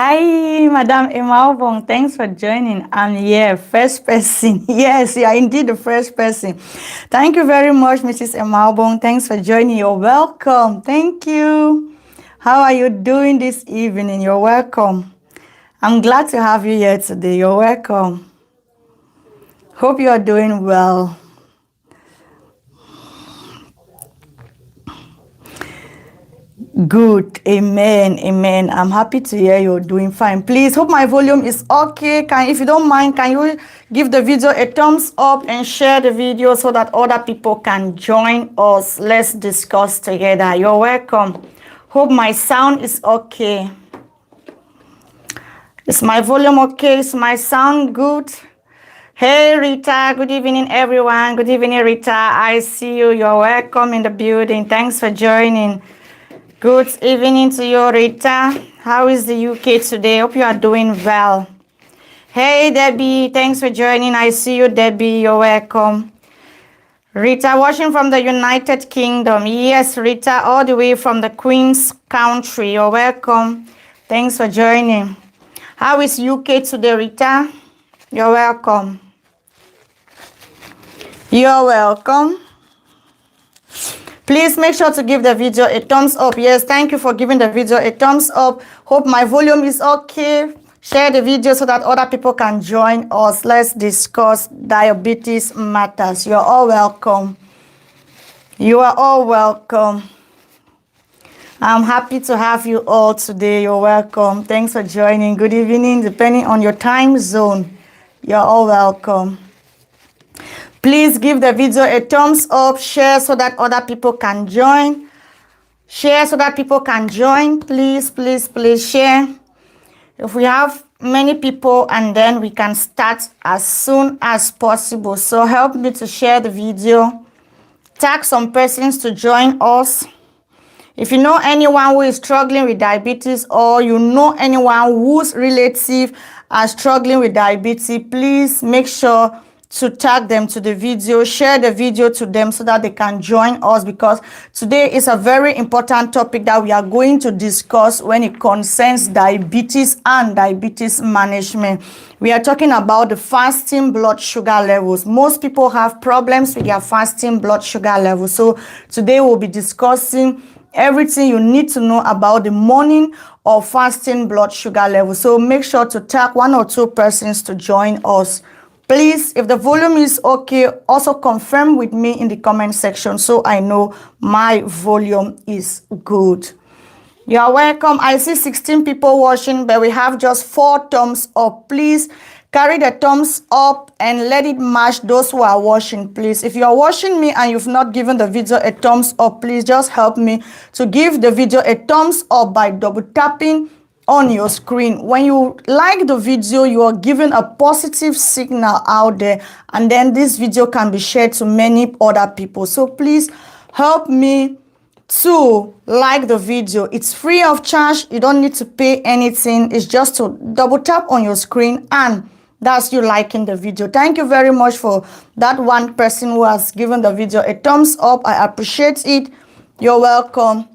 Hi, Madam Imalbong. Thanks for joining. I'm here, first person. Yes, you are indeed the first person. Thank you very much, Mrs. Imalbong. Thanks for joining. You're welcome. Thank you. How are you doing this evening? You're welcome. I'm glad to have you here today. You're welcome. Hope you are doing well. Good. Amen. Amen. I'm happy to hear you're doing fine. Please, hope my volume is okay. If you don't mind, can you give the video a thumbs up and share the video so that other people can join us? Let's discuss together. You're welcome. Hope my sound is okay. Is my volume okay? Is my sound good? Hey, Rita. Good evening, everyone. Good evening, Rita. I see you. You're welcome in the building. Thanks for joining. Good evening to you, Rita. How is the UK today? Hope you are doing well. Hey, Debbie. Thanks for joining. I see you, Debbie. You're welcome. Rita, watching from the United Kingdom. Yes, Rita, all the way from the Queen's country. You're welcome. Thanks for joining. How is UK today, Rita? You're welcome. You're welcome. Please make sure to give the video a thumbs up. Yes, thank you for giving the video a thumbs up. Hope my volume is okay. Share the video so that other people can join us. Let's discuss diabetes matters. You're all welcome. You are all welcome. I'm happy to have you all today. You're welcome. Thanks for joining. Good evening, depending on your time zone. You're all welcome. Please give the video a thumbs up, share so that other people can join. Share so that people can join. Please, please, please share. If we have many people, and then we can start as soon as possible. So help me to share the video. Tag some persons to join us. If you know anyone who is struggling with diabetes, or you know anyone whose relative are struggling with diabetes, please make sure to tag them to the video, share the video to them so that they can join us, because today is a very important topic that we are going to discuss when it concerns diabetes and diabetes management. We are talking about the fasting blood sugar levels. Most people have problems with their fasting blood sugar levels. So today we'll be discussing everything you need to know about the morning or fasting blood sugar level. So make sure to tag 1 or 2 persons to join us. Please, if the volume is okay, also confirm with me in the comment section so I know my volume is good. You're welcome. I see 16 people watching, but we have just 4 thumbs up. Please carry the thumbs up and let it match those who are watching, please. If you are watching me and you've not given the video a thumbs up, please just help me to give the video a thumbs up by double tapping on your screen. When you like the video, you are giving a positive signal out there, and then this video can be shared to many other people. So please help me to like the video. It's free of charge. You don't need to pay anything. It's just to double tap on your screen, and that's you liking the video. Thank you very much for that one person who has given the video a thumbs up. I appreciate it. You're welcome.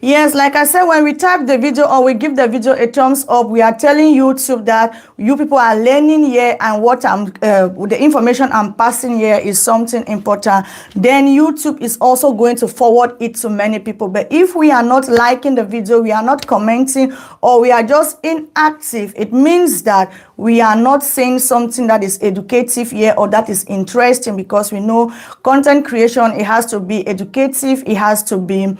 Yes, like I said, when we type the video or we give the video a thumbs up, we are telling YouTube that you people are learning here, and what the information I'm passing here is something important. Then YouTube is also going to forward it to many people. But if we are not liking the video, we are not commenting, or we are just inactive, it means that we are not saying something that is educative here or that is interesting, because we know content creation, it has to be educative, it has to be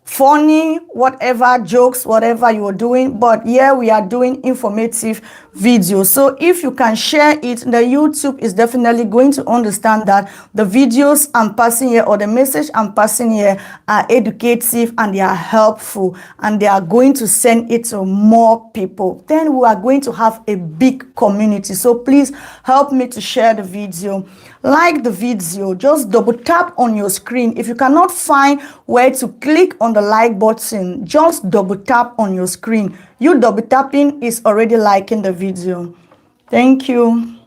funny, whatever, jokes, whatever you are doing. But here we are doing informative videos. So if you can share it, the YouTube is definitely going to understand that the videos I'm passing here or the message I'm passing here are educative and they are helpful, and they are going to send it to more people. Then we are going to have a big community. So please help me to share the video. Like the video, just double tap on your screen. If you cannot find where to click on the like button, just double tap on your screen. You double tapping is already liking the video. Thank you.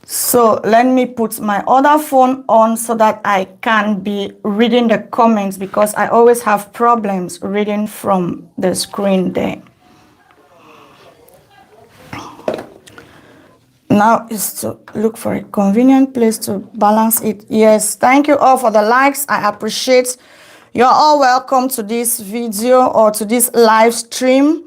So let me put my other phone on so that I can be reading the comments, because I always have problems reading from the screen there. Now is to look for a convenient place to balance it. Yes, thank you all for the likes. I appreciate. You're all welcome to this video or to this live stream.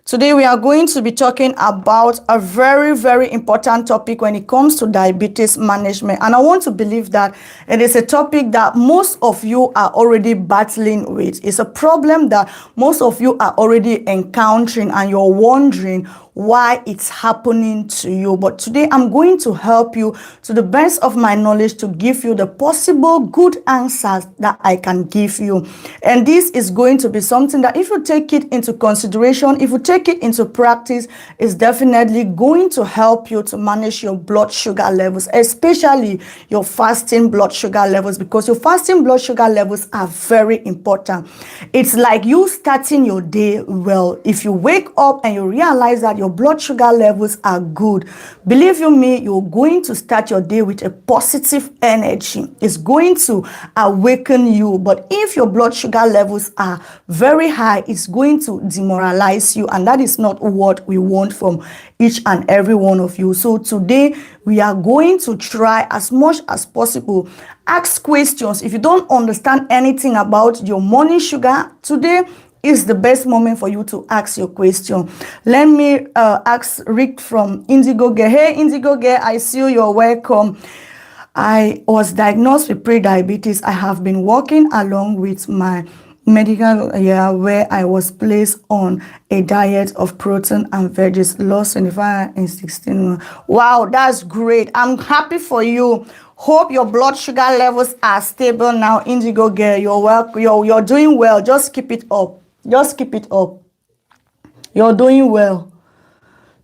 Today we are going to be talking about a very, very important topic when it comes to diabetes management. And I want to believe that it is a topic that most of you are already battling with. It's a problem that most of you are already encountering, and you're wondering why it's happening to you. But today I'm going to help you to the best of my knowledge to give you the possible good answers that I can give you. And this is going to be something that if you take it into consideration, if you take it into practice, is definitely going to help you to manage your blood sugar levels, especially your fasting blood sugar levels, because your fasting blood sugar levels are very important. It's like you starting your day well. If you wake up and you realize that your blood sugar levels are good, believe you me, you're going to start your day with a positive energy. It's going to awaken you. But if your blood sugar levels are very high, it's going to demoralize you, and that is not what we want from each and every one of you. So today we are going to try as much as possible, ask questions. If you don't understand anything about your morning sugar, today is the best moment for you to ask your question. Let me ask Rick from Indigo Girl. Hey Indigo Girl, I see you, you're welcome. I was diagnosed with pre-diabetes. I have been working along with my medical where I was placed on a diet of protein and veggies, lost 25 and 16. Wow, that's great. I'm happy for you. Hope your blood sugar levels are stable now. Indigo Girl, you're doing well. Just keep it up. Just keep it up. You're doing well.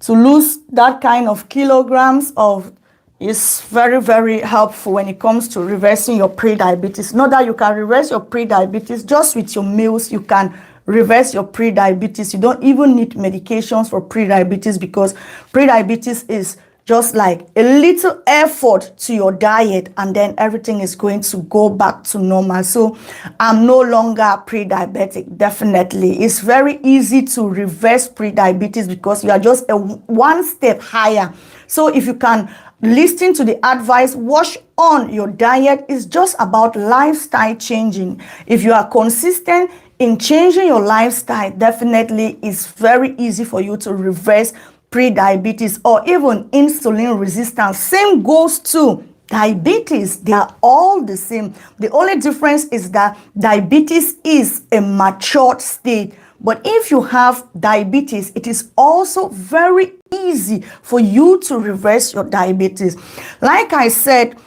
To lose that kind of kilograms of is very, very helpful when it comes to reversing your pre-diabetes. Not that you can reverse your pre-diabetes just with your meals. You can reverse your pre-diabetes. You don't even need medications for pre-diabetes, because pre-diabetes is just like a little effort to your diet, and then everything is going to go back to normal. So I'm no longer pre-diabetic. Definitely, it's very easy to reverse pre-diabetes because you are just a one step higher. So if you can listen to the advice, wash on your diet. Is just about lifestyle changing. If you are consistent in changing your lifestyle, definitely it's very easy for you to reverse pre-diabetes or even insulin resistance. Same goes to diabetes. They are all the same. The only difference is that diabetes is a matured state. But if you have diabetes, it is also very easy for you to reverse your diabetes. Like I said,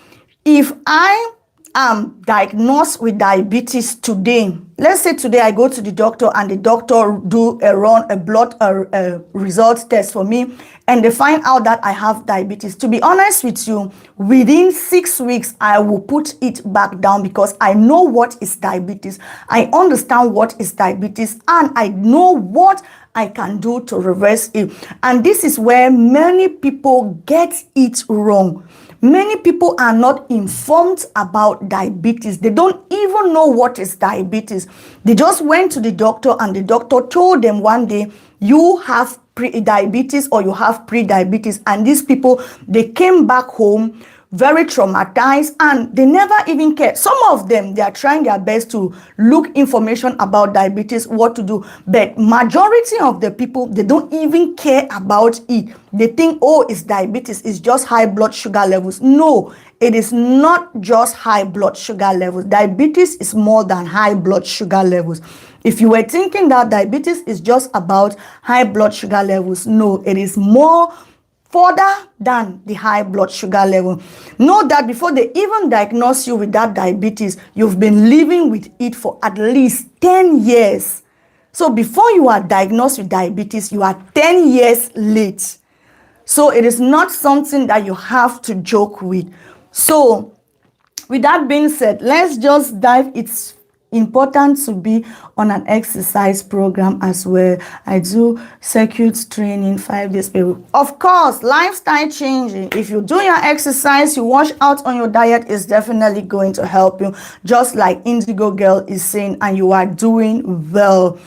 if I am diagnosed with diabetes today, let's say today I go to the doctor and the doctor do a blood result test for me, and they find out that I have diabetes. To be honest with you, within 6 weeks, I will put it back down, because I know what is diabetes. I understand what is diabetes, and I know what I can do to reverse it. And this is where many people get it wrong. Many people are not informed about diabetes. They don't even know what is diabetes. They just went to the doctor, and the doctor told them one day, you have pre-diabetes or you have pre-diabetes. And these people, they came back home very traumatized, and they never even care. Some of them, they are trying their best to look information about diabetes, what to do, but majority of the people, they don't even care about it. They think, oh, it's diabetes, it's just high blood sugar levels. No, it is not just high blood sugar levels. Diabetes is more than high blood sugar levels. If you were thinking that diabetes is just about high blood sugar levels, no, it is more further than the high blood sugar level. Know that before they even diagnose you with that diabetes, you've been living with it for at least 10 years. So before you are diagnosed with diabetes, you are 10 years late. So it is not something that you have to joke with. So with that being said, let's just dive important to be on an exercise program as well. I do circuit training 5 days per week. Of course, lifestyle changing. If you do your exercise, you wash out on your diet, is definitely going to help you, just like Indigo Girl is saying, and you are doing well.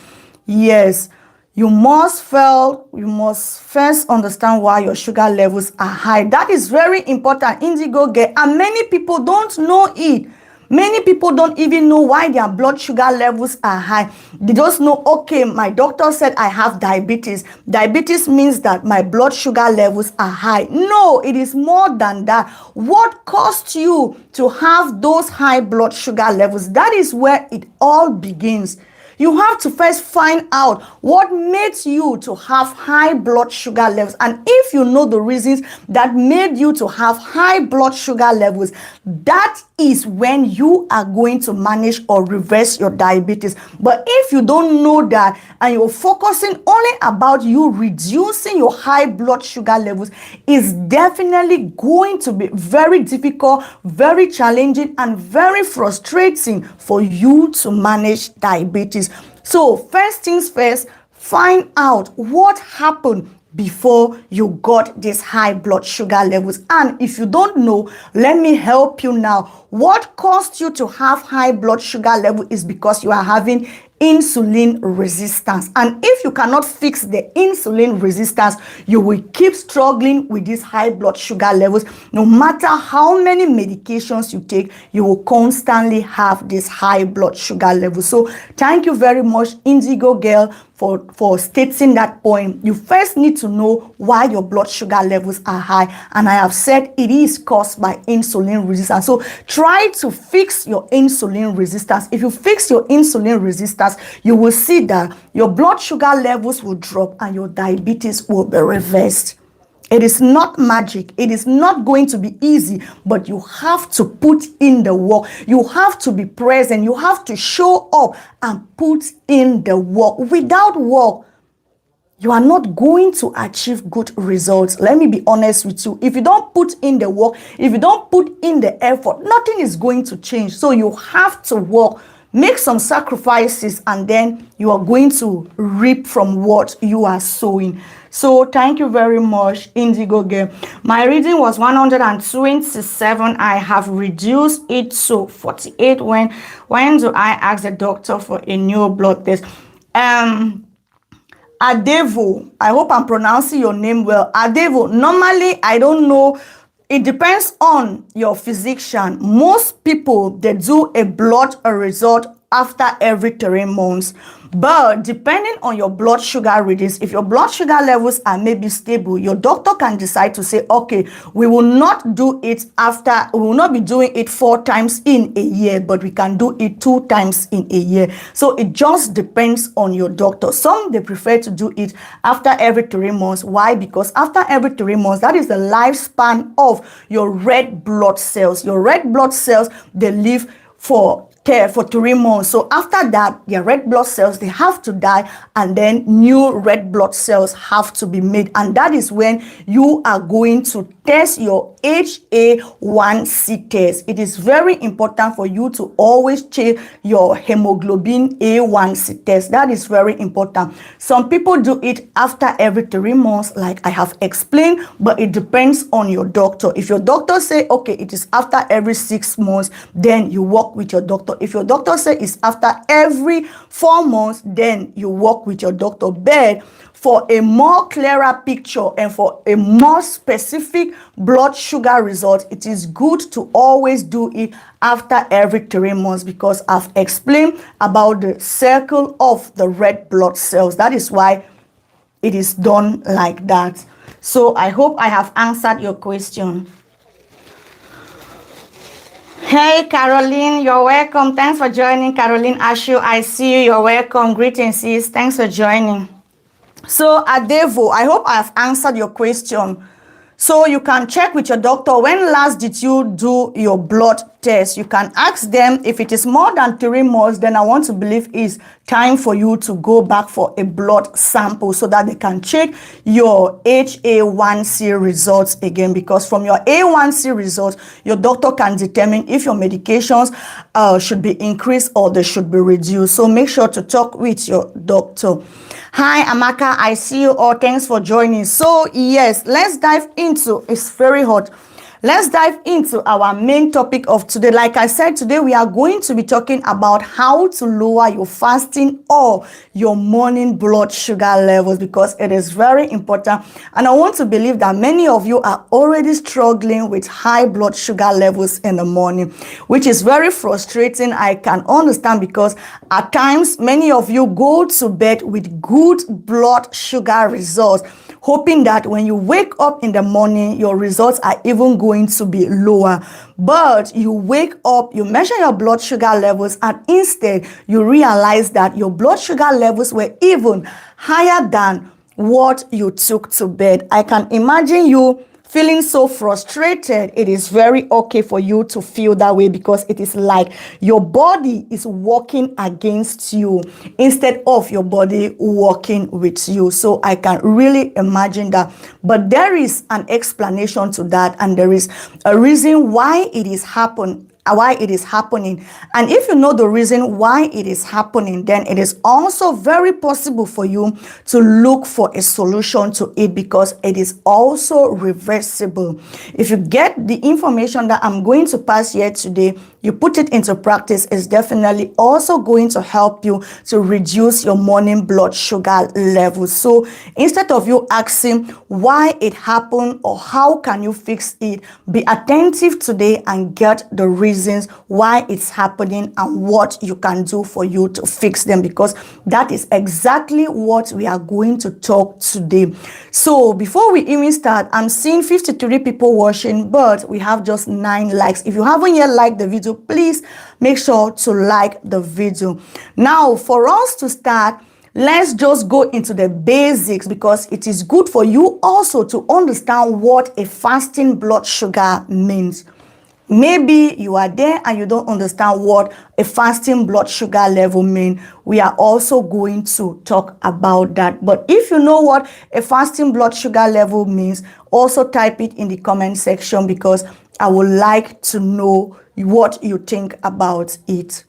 Yes. You must first understand why your sugar levels are high. That is very important, Indigo Girl, and many people don't know it. Many people don't even know why their blood sugar levels are high. They just know, okay, my doctor said I have diabetes. Diabetes means that my blood sugar levels are high. No, it is more than that. What caused you to have those high blood sugar levels? That is where it all begins. You have to first find out what made you to have high blood sugar levels. And if you know the reasons that made you to have high blood sugar levels, that is when you are going to manage or reverse your diabetes. But if you don't know that and you're focusing only about you reducing your high blood sugar levels, is definitely going to be very difficult, very challenging, and very frustrating for you to manage diabetes. So first things first, find out what happened before you got these high blood sugar levels. And if you don't know, let me help you now. What caused you to have high blood sugar level is because you are having insulin resistance. And if you cannot fix the insulin resistance, you will keep struggling with these high blood sugar levels. No matter how many medications you take, you will constantly have this high blood sugar level. So thank you very much, Indigo Girl, for stating that point. You first need to know why your blood sugar levels are high, and I have said it is caused by insulin resistance. So try to fix your insulin resistance. If you fix your insulin resistance, you will see that your blood sugar levels will drop and your diabetes will be reversed. It is not magic. It is not going to be easy, but you have to put in the work. You have to be present. You have to show up and put in the work. Without work, you are not going to achieve good results. Let me be honest with you. If you don't put in the work, if you don't put in the effort, nothing is going to change. So you have to work. Make some sacrifices, and then you are going to reap from what you are sowing. So thank you very much, Indigo Girl. My reading was 127. I have reduced it to 48. When do I ask the doctor for a new blood test? Adevo, I hope I'm pronouncing your name well. Adevo, normally I don't know. It depends on your physician. Most people, they do a blood result after every 3 months. But depending on your blood sugar readings, if your blood sugar levels are maybe stable, your doctor can decide to say, okay, we will not do it after, we will not be doing it 4 times in a year, but we can do it 2 times in a year. So it just depends on your doctor. Some, they prefer to do it after every 3 months. Why? Because after every 3 months, that is the lifespan of your red blood cells. Your red blood cells, they live for 3 months. So after that, your red blood cells, they have to die, and then new red blood cells have to be made. And that is when you are going to test your HA1C test. It is very important for you to always check your hemoglobin A1C test. That is very important. Some people do it after every 3 months, like I have explained, but it depends on your doctor. If your doctor say, okay, it is after every 6 months, then you work with your doctor. If your doctor says it's after every 4 months, then you work with your doctor. But for a more clearer picture and for a more specific blood sugar result, it is good to always do it after every 3 months, because I've explained about the circle of the red blood cells. That is why it is done like that. So I hope I have answered your question. Hey, Caroline, you're welcome. Thanks for joining, Caroline Ashu. I see you. You're welcome. Greetings, sis. Thanks for joining. So, Adevo, I hope I have answered your question. So you can check with your doctor, when last did you do your blood test. You can ask them if it is more than 3 months, then I want to believe it's time for you to go back for a blood sample so that they can check your HA1C results again, because from your A1C results, your doctor can determine if your medications should be increased or they should be reduced. So make sure to talk with your doctor. Hi Amaka, I see you all. Thanks for joining. So yes, let's dive into, it's very hot. Let's dive into our main topic of today. Like I said, today we are going to be talking about how to lower your fasting or your morning blood sugar levels, because it is very important. And I want to believe that many of you are already struggling with high blood sugar levels in the morning, which is very frustrating. I can understand, because at times many of you go to bed with good blood sugar results, hoping that when you wake up in the morning, your results are even going to be lower. But you wake up, you measure your blood sugar levels, and instead you realize that your blood sugar levels were even higher than what you took to bed. I can imagine you feeling so frustrated. It is very okay for you to feel that way, because it is like your body is working against you instead of your body working with you. So I can really imagine that. But there is an explanation to that, and there is a reason why it is happening. And if you know the reason why it is happening, then it is also very possible for you to look for a solution to it, because it is also reversible. If you get the information that I'm going to pass here today, you put it into practice, is definitely also going to help you to reduce your morning blood sugar levels. So instead of you asking why it happened or how can you fix it, be attentive today and get the reasons why it's happening and what you can do for you to fix them, because that is exactly what we are going to talk today. So before we even start, I'm seeing 53 people watching, but we have just 9 likes. If you haven't yet liked the video, please make sure to like the video. Now, for us to start, let's just go into the basics, because it is good for you also to understand what a fasting blood sugar means. Maybe you are there and you don't understand what a fasting blood sugar level means. We are also going to talk about that. But if you know what a fasting blood sugar level means, also type it in the comment section, because I would like to know what you think about it.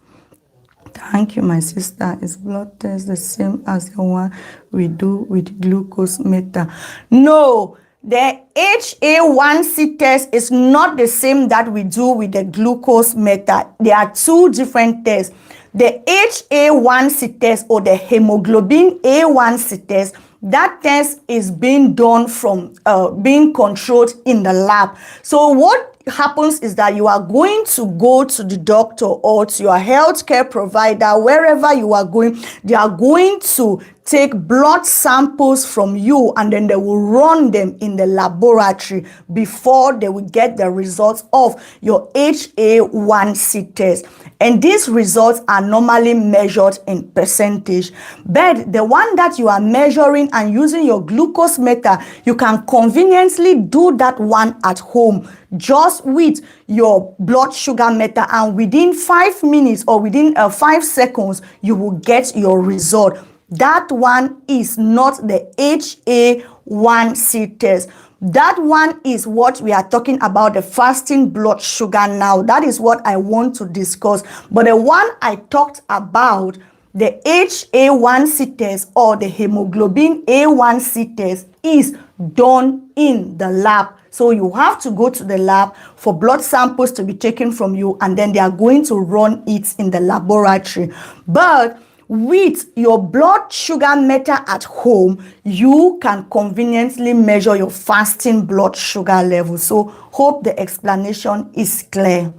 Thank you, my sister. Is blood test the same as the one we do with glucose meter? No. The HA1C test is not the same that we do with the glucose meter. There are 2 different tests. The HA1C test, or the hemoglobin A1C test, that test is being done from being controlled in the lab. So what happens is that you are going to go to the doctor or to your healthcare provider, wherever you are going. They are going to take blood samples from you, and then they will run them in the laboratory before they will get the results of your HA1C test. And these results are normally measured in percentage. But the one that you are measuring and using your glucose meter, you can conveniently do that one at home, just with your blood sugar meter, and within 5 minutes or within 5 seconds, you will get your result. That one is not the HA1C test. That one is what we are talking about, the fasting blood sugar now. That is what I want to discuss. But the one I talked about, the HA1C test or the hemoglobin A1C test, is done in the lab. So you have to go to the lab for blood samples to be taken from you, and then they are going to run it in the laboratory. But with your blood sugar meter at home, you can conveniently measure your fasting blood sugar level. So hope the explanation is clear.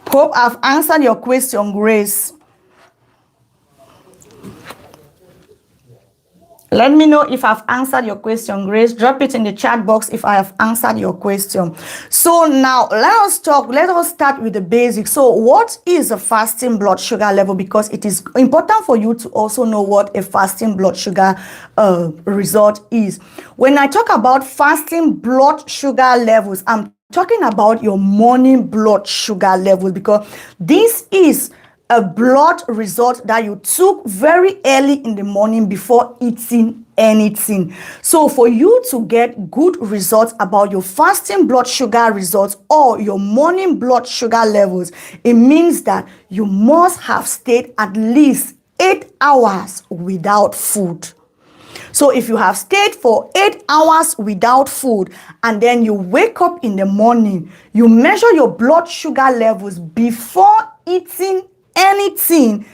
Hope I've answered your question, Grace. Let me know if I've answered your question, Grace. Drop it in the chat box if I have answered your question. So now let us start with the basics. So what is a fasting blood sugar level? Because it is important for you to also know what a fasting blood sugar result is. When I talk about fasting blood sugar levels, I'm talking about your morning blood sugar levels, because this is a blood result that you took very early in the morning before eating anything. So for you to get good results about your fasting blood sugar results or your morning blood sugar levels, it means that you must have stayed at least 8 hours without food. So if you have stayed for 8 hours without food and then you wake up in the morning, you measure your blood sugar levels before eating anything,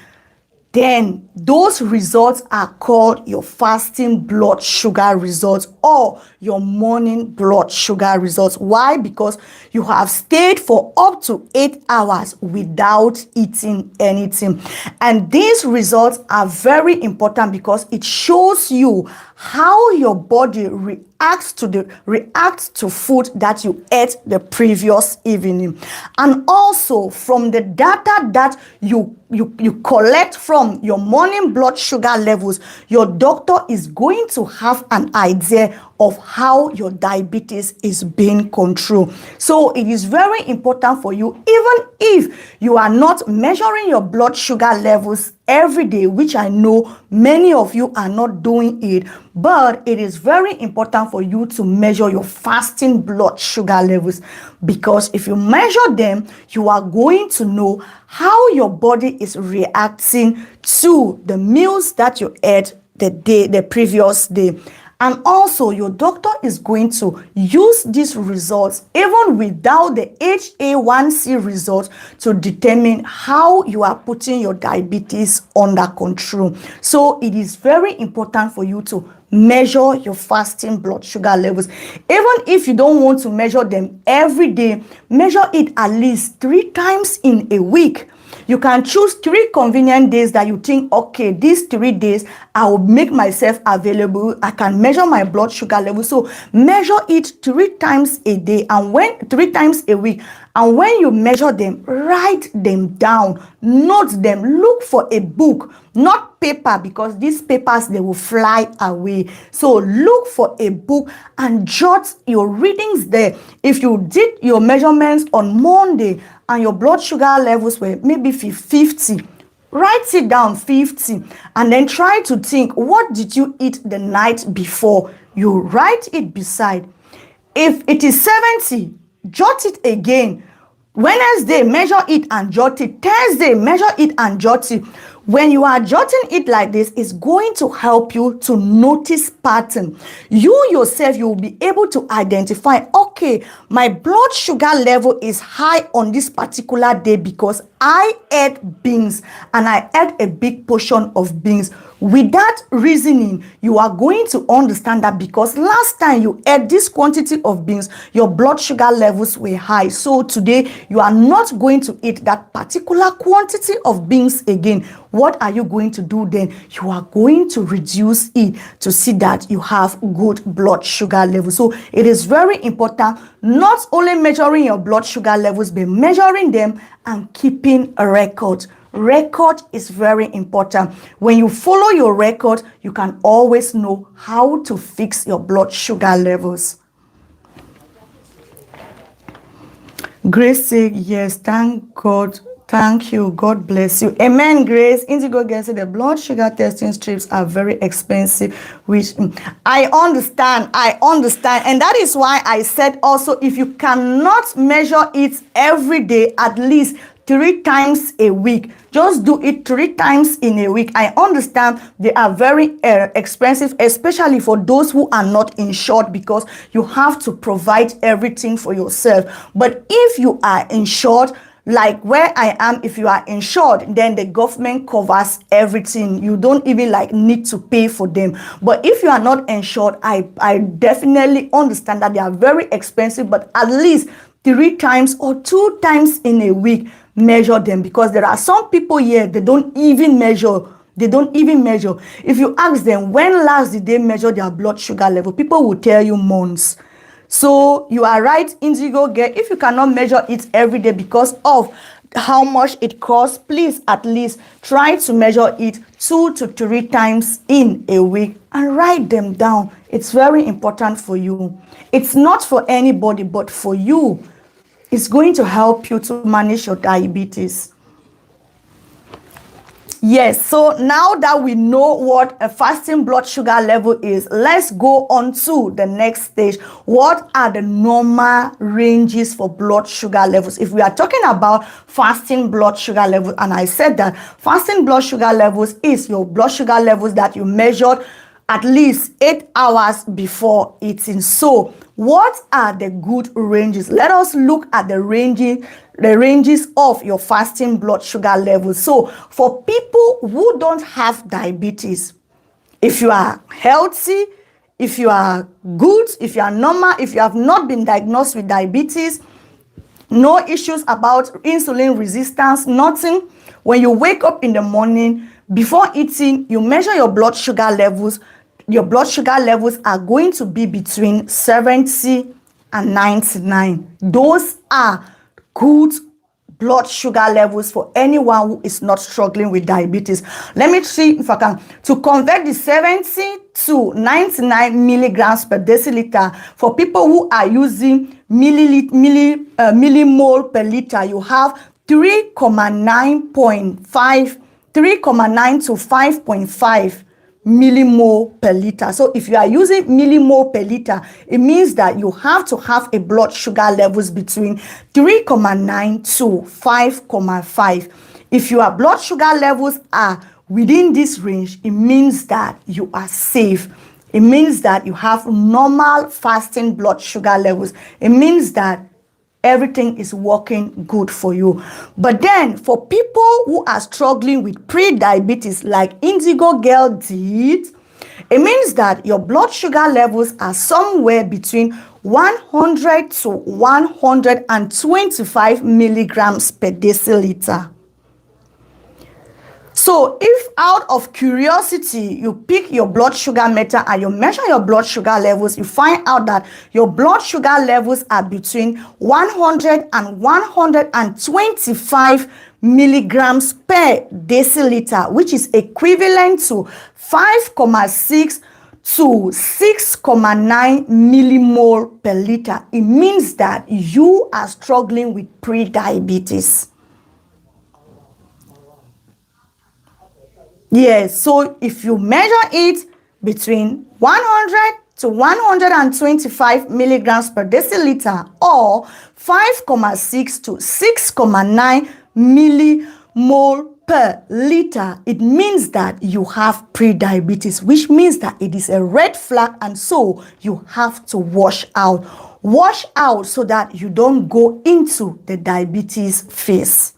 then those results are called your fasting blood sugar results or your morning blood sugar results. Why? Because you have stayed for up to 8 hours without eating anything. And these results are very important because it shows you how your body reacts to food that you ate the previous evening. And also from the data that you collect from your morning blood sugar levels, your doctor is going to have an idea of how your diabetes is being controlled. So it is very important for you, even if you are not measuring your blood sugar levels every day, which I know many of you are not doing it, but it is very important for you to measure your fasting blood sugar levels, because if you measure them, you are going to know how your body is reacting to the meals that you ate the previous day. And also your doctor is going to use these results even without the HA1C results to determine how you are putting your diabetes under control. So it is very important for you to measure your fasting blood sugar levels. Even if you don't want to measure them every day, measure it at least 3 times in a week. You can choose 3 convenient days that you think, okay, these 3 days I will make myself available. I can measure my blood sugar level. So measure it 3 times a day, and 3 times a week. And when you measure them, write them down, note them, look for a book, not paper, because these papers, they will fly away. So look for a book and jot your readings there. If you did your measurements on Monday and your blood sugar levels were maybe 50, write it down 50, and then try to think, what did you eat the night before? You write it beside. If it is 70, jot it again. Wednesday, measure it and jot it. Thursday, measure it and jot it. When you are jotting it like this, it's going to help you to notice pattern. You yourself, you will be able to identify, okay, my blood sugar level is high on this particular day because I ate beans and I ate a big portion of beans. With that reasoning, you are going to understand that because last time you ate this quantity of beans, your blood sugar levels were high. So today, you are not going to eat that particular quantity of beans again. What are you going to do then? You are going to reduce it to see that you have good blood sugar levels. So it is very important not only measuring your blood sugar levels, but measuring them and keeping a record. Record is very important. When you follow your record, you can always know how to fix your blood sugar levels. Grace said, yes, thank God. Thank you. God bless you. Amen, Grace. Indigo Girl said the blood sugar testing strips are very expensive, which I understand. And that is why I said also, if you cannot measure it every day, at least 3 times a week, just do it 3 times in a week. I understand they are very expensive, especially for those who are not insured, because you have to provide everything for yourself. But if you are insured, like where I am, if you are insured, then the government covers everything. You don't even need to pay for them. But if you are not insured, I definitely understand that they are very expensive, but at least 3 times or 2 times in a week, measure them, because there are some people here, they don't even measure They don't even measure. If you ask them, when last did they measure their blood sugar level, people will tell you months. So you are right, Indigo Girl. If you cannot measure it every day because of how much it costs, please at least try to measure it 2 to 3 times in a week and write them down. It's very important for you. It's not for anybody but for you. It's going to help you to manage your diabetes. Yes, so now that we know what a fasting blood sugar level is, let's go on to the next stage. What are the normal ranges for blood sugar levels? If we are talking about fasting blood sugar levels, and I said that fasting blood sugar levels is your blood sugar levels that you measured at least 8 hours before eating. So what are the good ranges? Let us look at the ranges of your fasting blood sugar levels. So for people who don't have diabetes, if you are healthy, if you are good, if you are normal, if you have not been diagnosed with diabetes, no issues about insulin resistance, nothing. When you wake up in the morning, before eating, you measure your blood sugar levels. Your blood sugar levels are going to be between 70 and 99. Those are good blood sugar levels for anyone who is not struggling with diabetes. Let me see if I can to convert the 70 to 99 milligrams per deciliter. For people who are using millimole per liter, you have 3.9 to 5.5 millimole per liter. So if you are using millimole per liter, it means that you have to have a blood sugar levels between 3.9 to 5.5. If your blood sugar levels are within this range, it means that you are safe. It means that you have normal fasting blood sugar levels. It means that everything is working good for you. But then for people who are struggling with pre-diabetes like Indigo Girl did, it means that your blood sugar levels are somewhere between 100 to 125 milligrams per deciliter. So if out of curiosity you pick your blood sugar meter and you measure your blood sugar levels, you find out that your blood sugar levels are between 100 and 125 milligrams per deciliter, which is equivalent to 5.6 to 6.9 millimole per liter. It means that you are struggling with pre-diabetes. Yes, so if you measure it between 100 to 125 milligrams per deciliter or 5.6 to 6.9 millimole per liter, it means that you have pre-diabetes, which means that it is a red flag, and so you have to wash out. Wash out so that you don't go into the diabetes phase.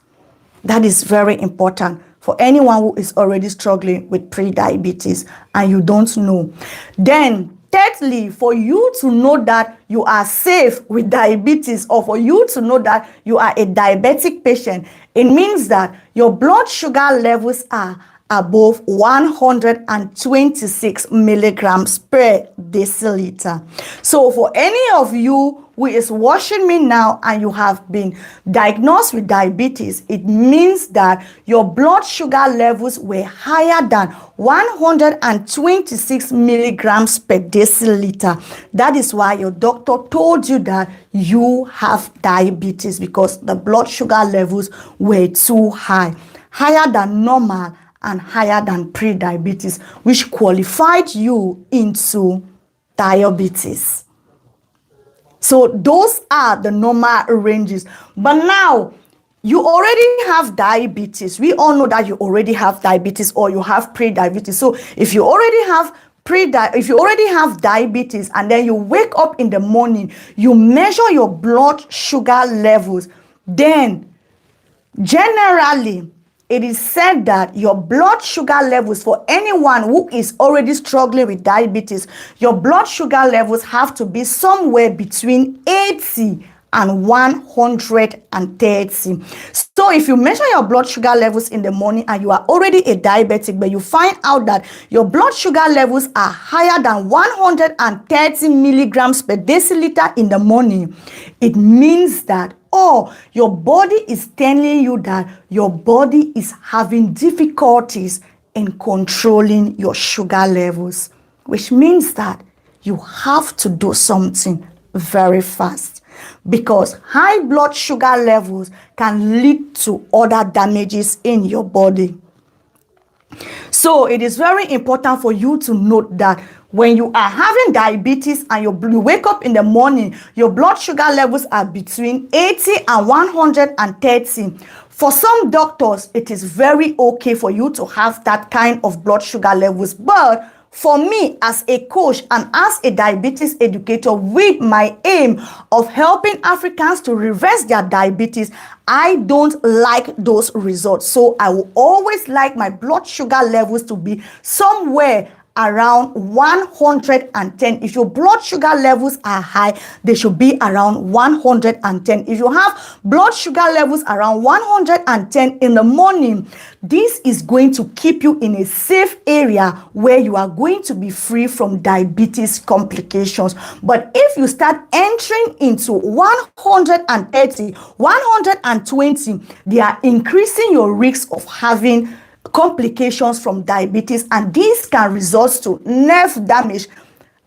That is very important for anyone who is already struggling with pre-diabetes and you don't know. Then, thirdly, for you to know that you are safe with diabetes, or for you to know that you are a diabetic patient, it means that your blood sugar levels are above 126 milligrams per deciliter. So for any of you who is watching me now and you have been diagnosed with diabetes, it means that your blood sugar levels were higher than 126 milligrams per deciliter. That is why your doctor told you that you have diabetes, because the blood sugar levels were too high, higher than normal and higher than pre-diabetes, which qualified you into diabetes. So those are the normal ranges. But now, you already have diabetes. We all know that you already have diabetes or you have pre-diabetes. So if you already have diabetes and then you wake up in the morning, you measure your blood sugar levels, then generally, it is said that your blood sugar levels, for anyone who is already struggling with diabetes, your blood sugar levels have to be somewhere between 80 and 130. So if you measure your blood sugar levels in the morning and you are already a diabetic, but you find out that your blood sugar levels are higher than 130 milligrams per deciliter in the morning, it means that, your body is telling you that your body is having difficulties in controlling your sugar levels, which means that you have to do something very fast, because high blood sugar levels can lead to other damages in your body. So it is very important for you to note that when you are having diabetes and you wake up in the morning, your blood sugar levels are between 80 and 130. For some doctors, it is very okay for you to have that kind of blood sugar levels. But for me, as a coach and as a diabetes educator, with my aim of helping Africans to reverse their diabetes, I don't like those results. So I will always like my blood sugar levels to be somewhere around 110. If your blood sugar levels are high, they should be around 110. If you have blood sugar levels around 110 in the morning, this is going to keep you in a safe area where you are going to be free from diabetes complications. But if you start entering into 130, 120, they are increasing your risk of having complications from diabetes, and this can result to nerve damage,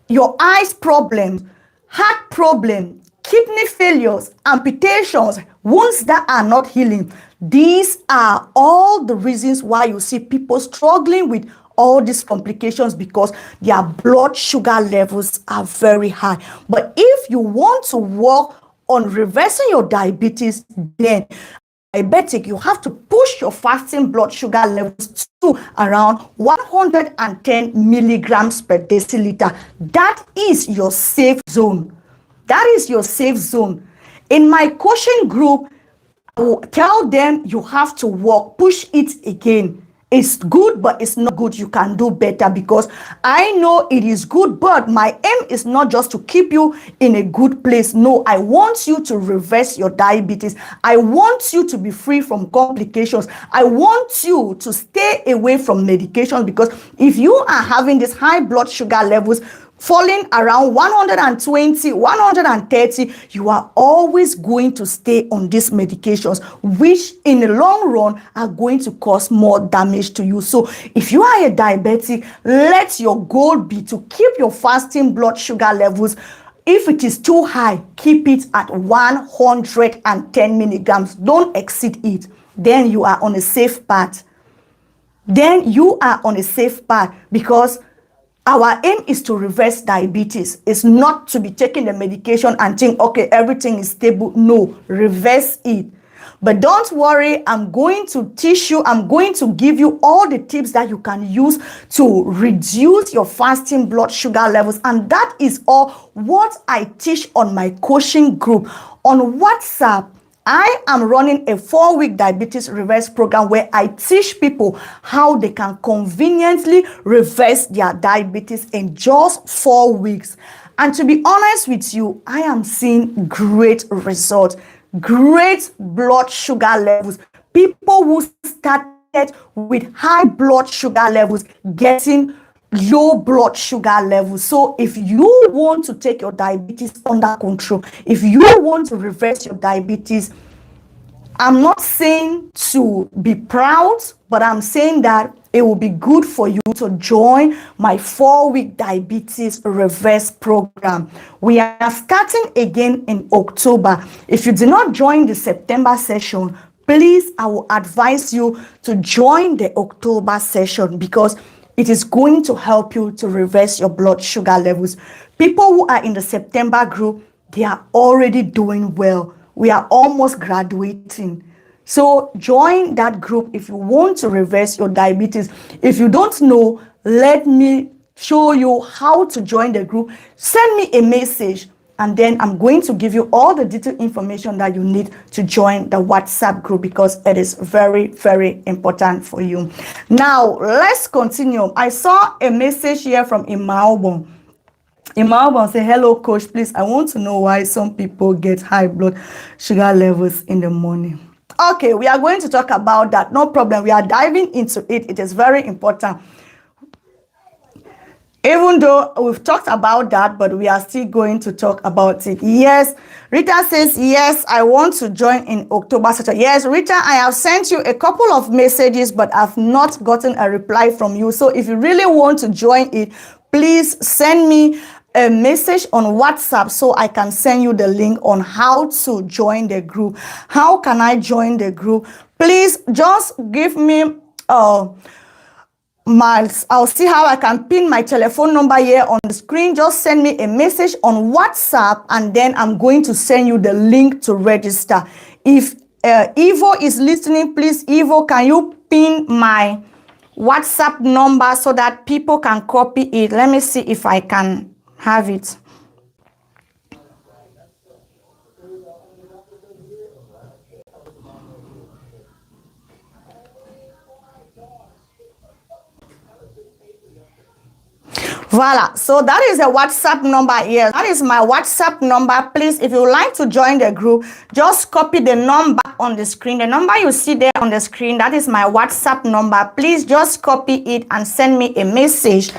your eyes problems, heart problem, kidney failures, amputations, wounds that are not healing. These are all the reasons why you see people struggling with all these complications, because their blood sugar levels are very high. But if you want to work on reversing your diabetes, then diabetic, you have to push your fasting blood sugar levels to around 110 milligrams per deciliter. That is your safe zone. That is your safe zone. In my coaching group, I will tell them you have to push it again. It's good, but it's not good. You can do better, because I know it is good, but my aim is not just to keep you in a good place. No, I want you to reverse your diabetes. I want you to be free from complications. I want you to stay away from medications, because if you are having these high blood sugar levels falling around 120, 130, you are always going to stay on these medications, which in the long run are going to cause more damage to you. So if you are a diabetic, let your goal be to keep your fasting blood sugar levels. If it is too high, keep it at 110 milligrams. Don't exceed it. Then you are on a safe path. Because our aim is to reverse diabetes. It's not to be taking the medication and think, okay, everything is stable. No, reverse it. But don't worry, I'm going to teach you, I'm going to give you all the tips that you can use to reduce your fasting blood sugar levels. And that is all what I teach on my coaching group. On WhatsApp, I am running a 4-week diabetes reverse program where I teach people how they can conveniently reverse their diabetes in just 4 weeks. And to be honest with you, I am seeing great results, great blood sugar levels. People who started with high blood sugar levels getting low blood sugar levels. So if you want to take your diabetes under control, if you want to reverse your diabetes, I'm not saying to be proud, but I'm saying that it will be good for you to join my 4-week diabetes reverse program. We are starting again in October. If you did not join the September session, please, I will advise you to join the October session, because it is going to help you to reverse your blood sugar levels. People who are in the September group, they are already doing well. We are almost graduating. So join that group if you want to reverse your diabetes. If you don't know, let me show you how to join the group. Send me a message, and then I'm going to give you all the detailed information that you need to join the WhatsApp group, because it is very, very important for you. Now, let's continue. I saw a message here from Imaobo. Imalbon say, hello, coach. Please, I want to know why some people get high blood sugar levels in the morning. Okay, we are going to talk about that. No problem. We are diving into it. It is very important. Even though we've talked about that, but we are still going to talk about it. Yes, Rita says, yes, I want to join in October. Yes, Rita, I have sent you a couple of messages, but I've not gotten a reply from you. So if you really want to join it, please send me a message on WhatsApp so I can send you the link on how to join the group. How can I join the group? Please just give me I'll see how I can pin my telephone number here on the screen. Just send me a message on WhatsApp and then I'm going to send you the link to register. If Evo is listening, please, Evo, can you pin my WhatsApp number so that people can copy it? Let me see if I can have it. Voila, so that is a WhatsApp number here. That is my WhatsApp number. Please, if you would like to join the group, just copy the number on the screen. The number you see there on the screen, that is my WhatsApp number. Please just copy it and send me a message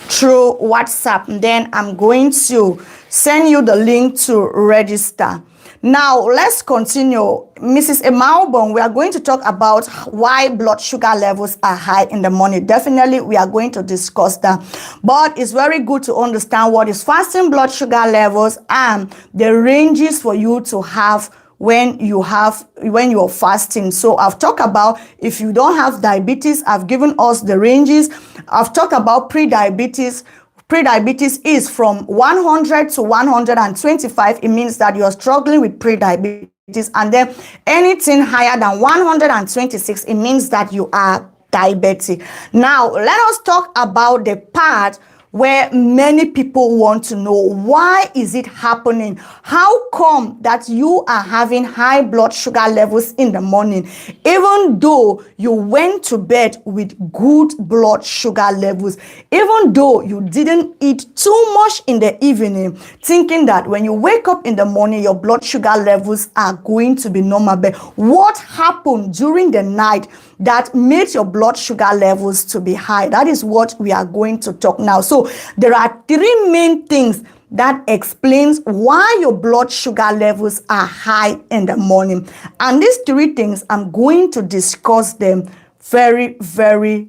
through WhatsApp. Then I'm going to send you the link to register. Now, let's continue. Mrs. Emalbon, we are going to talk about why blood sugar levels are high in the morning. Definitely, we are going to discuss that. But it's very good to understand what is fasting blood sugar levels and the ranges for you to have when you're fasting. So I've talked about if you don't have diabetes, I've given us the ranges. I've talked about pre-diabetes. Pre-diabetes is from 100 to 125. It means that you're struggling with pre-diabetes. And then anything higher than 126, it means that you are diabetic. Now, let us talk about the part where many people want to know, why is it happening? How come that you are having high blood sugar levels in the morning, even though you went to bed with good blood sugar levels, even though you didn't eat too much in the evening, thinking that when you wake up in the morning, your blood sugar levels are going to be normal. But what happened during the night that made your blood sugar levels to be high? That is what we are going to talk now. So there are three main things that explains why your blood sugar levels are high in the morning. And these three things, I'm going to discuss them very, very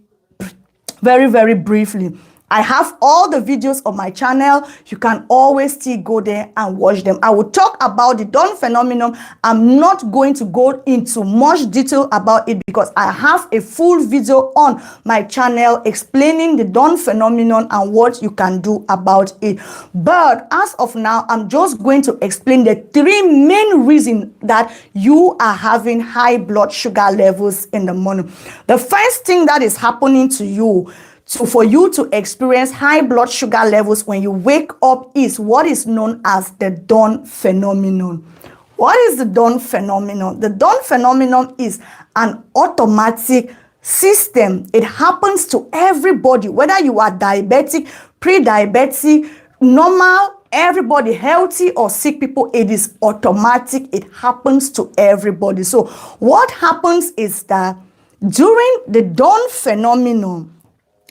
briefly. I have all the videos on my channel. You can always still go there and watch them. I will talk about the dawn phenomenon. I'm not going to go into much detail about it because I have a full video on my channel explaining the dawn phenomenon and what you can do about it. But as of now, I'm just going to explain the three main reasons that you are having high blood sugar levels in the morning. The first thing that is happening to you for you to experience high blood sugar levels when you wake up is what is known as the dawn phenomenon. What is the dawn phenomenon? The dawn phenomenon is an automatic system. It happens to everybody, whether you are diabetic, pre-diabetic, normal, everybody, healthy or sick people. It is automatic. It happens to everybody. So what happens is that during the dawn phenomenon,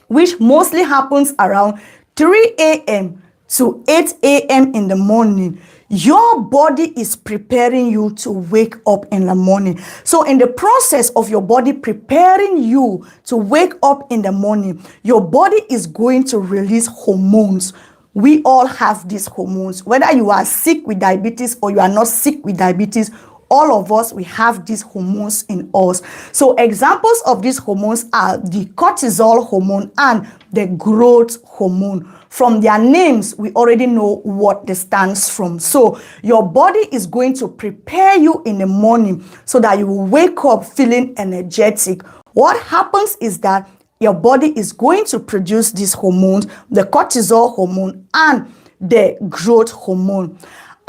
which mostly happens around 3 a.m. to 8 a.m. in the morning, your body is preparing you to wake up in the morning. So in the process of your body preparing you to wake up in the morning, your body is going to release hormones. We all have these hormones. Whether you are sick with diabetes or you are not sick with diabetes, all of us, we have these hormones in us. So examples of these hormones are the cortisol hormone and the growth hormone. From their names, we already know what they stands from. So your body is going to prepare you in the morning so that you will wake up feeling energetic. What happens is that your body is going to produce these hormones, the cortisol hormone and the growth hormone.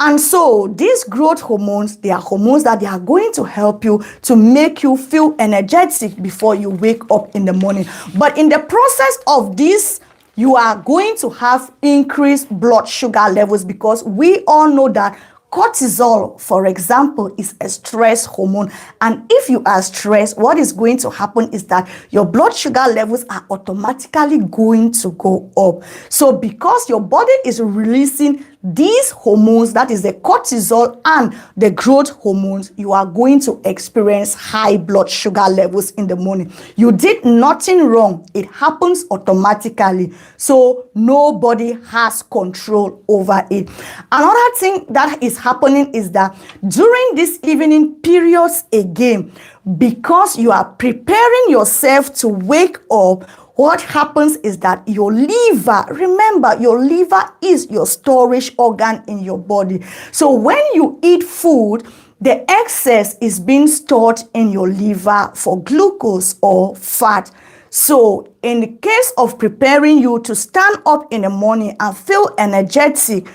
And so these growth hormones, they are hormones that they are going to help you to make you feel energetic before you wake up in the morning. But in the process of this you are going to have increased blood sugar levels, because we all know that cortisol, for example, is a stress hormone. And if you are stressed, what is going to happen is that your blood sugar levels are automatically going to go up. So because your body is releasing these hormones, that is the cortisol and the growth hormones, you are going to experience high blood sugar levels in the morning. You did nothing wrong. It happens automatically. So nobody has control over it. Another thing that is happening is that during these evening periods again, because you are preparing yourself to wake up, what happens is that your liver, remember, your liver is your storage organ in your body. So when you eat food, the excess is being stored in your liver for glucose or fat. So in the case of preparing you to stand up in the morning and feel energetic,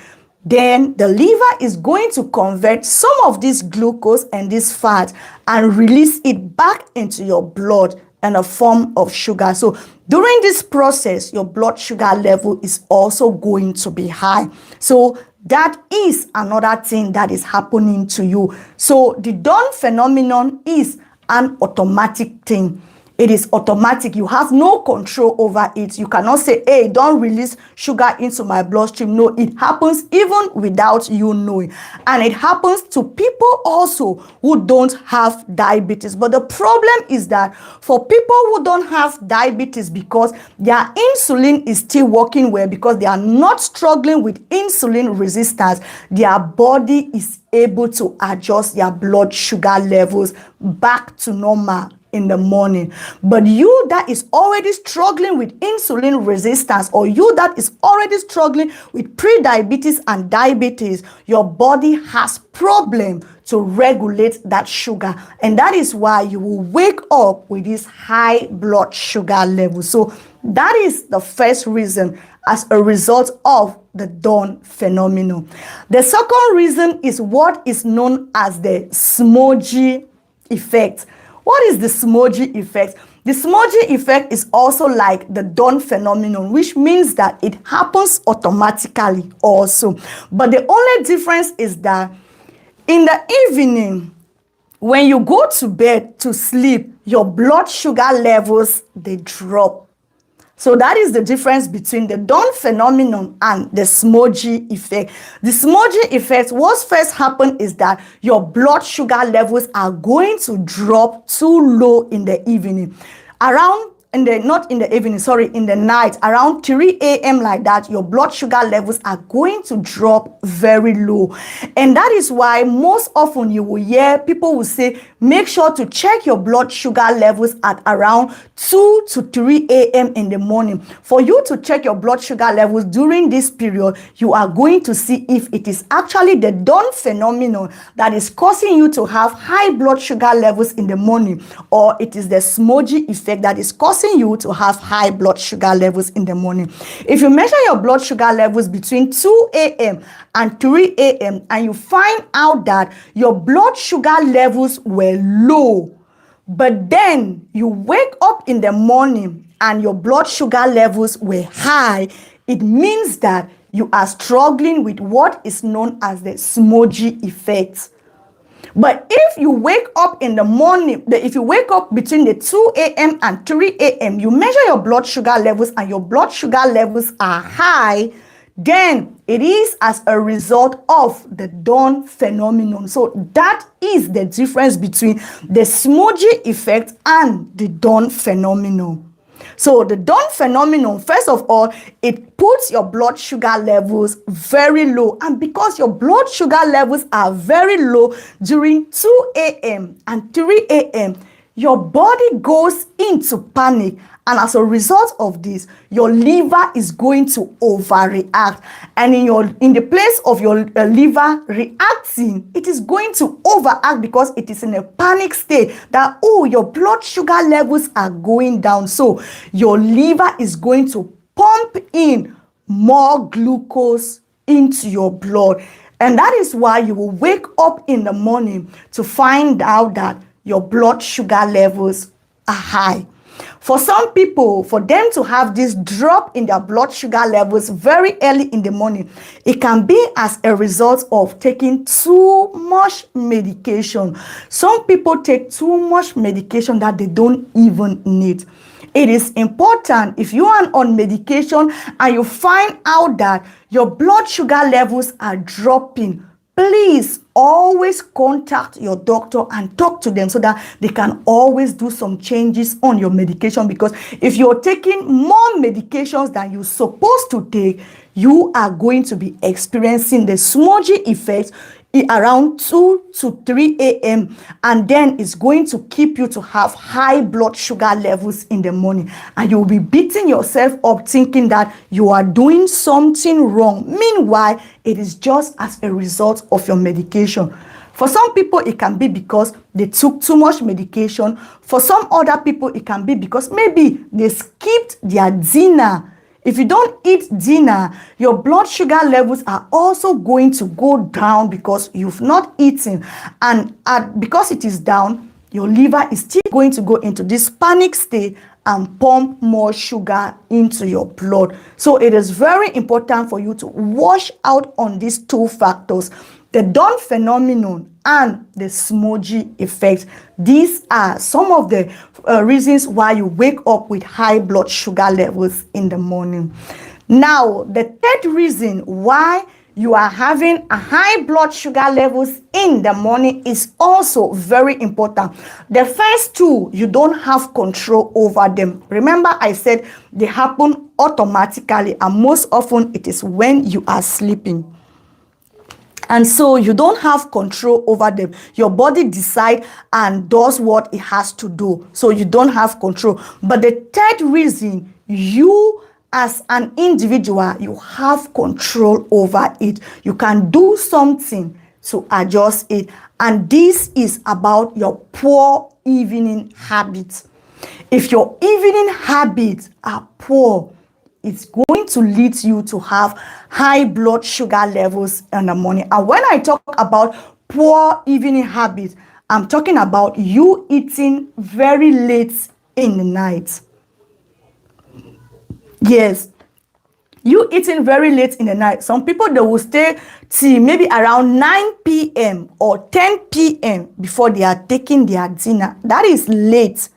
then the liver is going to convert some of this glucose and this fat and release it back into your blood in a form of sugar. So during this process, your blood sugar level is also going to be high. So that is another thing that is happening to you. So the dawn phenomenon is an automatic thing. It is automatic. You have no control over it. You cannot say, hey, don't release sugar into my bloodstream. No, it happens even without you knowing. And it happens to people also who don't have diabetes. But the problem is that for people who don't have diabetes, because their insulin is still working well, because they are not struggling with insulin resistance, their body is able to adjust their blood sugar levels back to normal in the morning. But you that is already struggling with insulin resistance, or you that is already struggling with pre-diabetes and diabetes, your body has problem to regulate that sugar. And that is why you will wake up with this high blood sugar level. So that is the first reason, as a result of the dawn phenomenon. The second reason is what is known as the Somogyi effect. What is the Somogyi effect? The Somogyi effect is also like the dawn phenomenon, which means that it happens automatically also. But the only difference is that in the evening, when you go to bed to sleep, your blood sugar levels, they drop. So that is the difference between the dawn phenomenon and the Somogyi effect. The Somogyi effect, what first happened is that your blood sugar levels are going to drop too low in the evening. In the night, around 3 a.m. like that, your blood sugar levels are going to drop very low. And that is why most often you will hear people will say, make sure to check your blood sugar levels at around 2 to 3 a.m. in the morning. For you to check your blood sugar levels during this period, you are going to see if it is actually the dawn phenomenon that is causing you to have high blood sugar levels in the morning, or it is the Somogyi effect that is causing you to have high blood sugar levels in the morning. If you measure your blood sugar levels between 2 a.m. and 3 a.m. and you find out that your blood sugar levels were low, but then you wake up in the morning and your blood sugar levels were high, it means that you are struggling with what is known as the Somogyi effect. But if you wake up in the morning, if you wake up between the 2 a.m. and 3 a.m., you measure your blood sugar levels and your blood sugar levels are high, then it is as a result of the dawn phenomenon. So that is the difference between the Somogyi effect and the dawn phenomenon. So the dawn phenomenon, first of all, it puts your blood sugar levels very low. And because your blood sugar levels are very low during 2 a.m. and 3 a.m., your body goes into panic. And as a result of this, your liver is going to overreact. And in the place of your liver reacting, it is going to overact because it is in a panic state that, oh, your blood sugar levels are going down. So your liver is going to pump in more glucose into your blood. And that is why you will wake up in the morning to find out that your blood sugar levels are high. For some people, for them to have this drop in their blood sugar levels very early in the morning, it can be as a result of taking too much medication. Some people take too much medication that they don't even need. It is important, if you are on medication and you find out that your blood sugar levels are dropping, please always contact your doctor and talk to them so that they can always do some changes on your medication. Because if you're taking more medications than you're supposed to take, you are going to be experiencing the Somogyi effect around 2 to 3 a.m. and then it's going to keep you to have high blood sugar levels in the morning, and you'll be beating yourself up thinking that you are doing something wrong. Meanwhile, it is just as a result of your medication. For some people, it can be because they took too much medication. For some other people, it can be because maybe they skipped their dinner. If you don't eat dinner, your blood sugar levels are also going to go down because you've not eaten. And because it is down, your liver is still going to go into this panic state and pump more sugar into your blood. So it is very important for you to wash out on these two factors, the dawn phenomenon and the Somogyi effect. These are some of the reasons why you wake up with high blood sugar levels in the morning. Now, the third reason why you are having a high blood sugar levels in the morning is also very important. The first two, you don't have control over them. Remember, I said they happen automatically, and most often it is when you are sleeping. And so you don't have control over them. Your body decides and does what it has to do. So you don't have control. But the third reason, you as an individual, you have control over it. You can do something to adjust it. And this is about your poor evening habits. If your evening habits are poor, it's going to lead you to have high blood sugar levels in the morning. And when I talk about poor evening habits, I'm talking about you eating very late in the night. Yes, you eating very late in the night. Some people, they will stay till maybe around 9 p.m. or 10 p.m. before they are taking their dinner. That is late.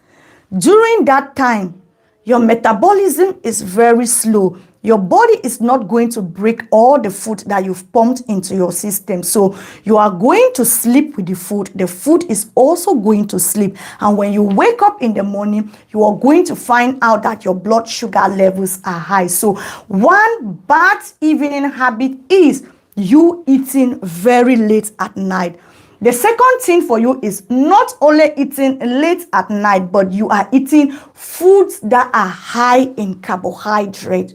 During that time, your metabolism is very slow. Your body is not going to break all the food that you've pumped into your system. So you are going to sleep with the food. The food is also going to sleep. And when you wake up in the morning, you are going to find out that your blood sugar levels are high. So one bad evening habit is you eating very late at night. The second thing for you is not only eating late at night, but you are eating foods that are high in carbohydrate.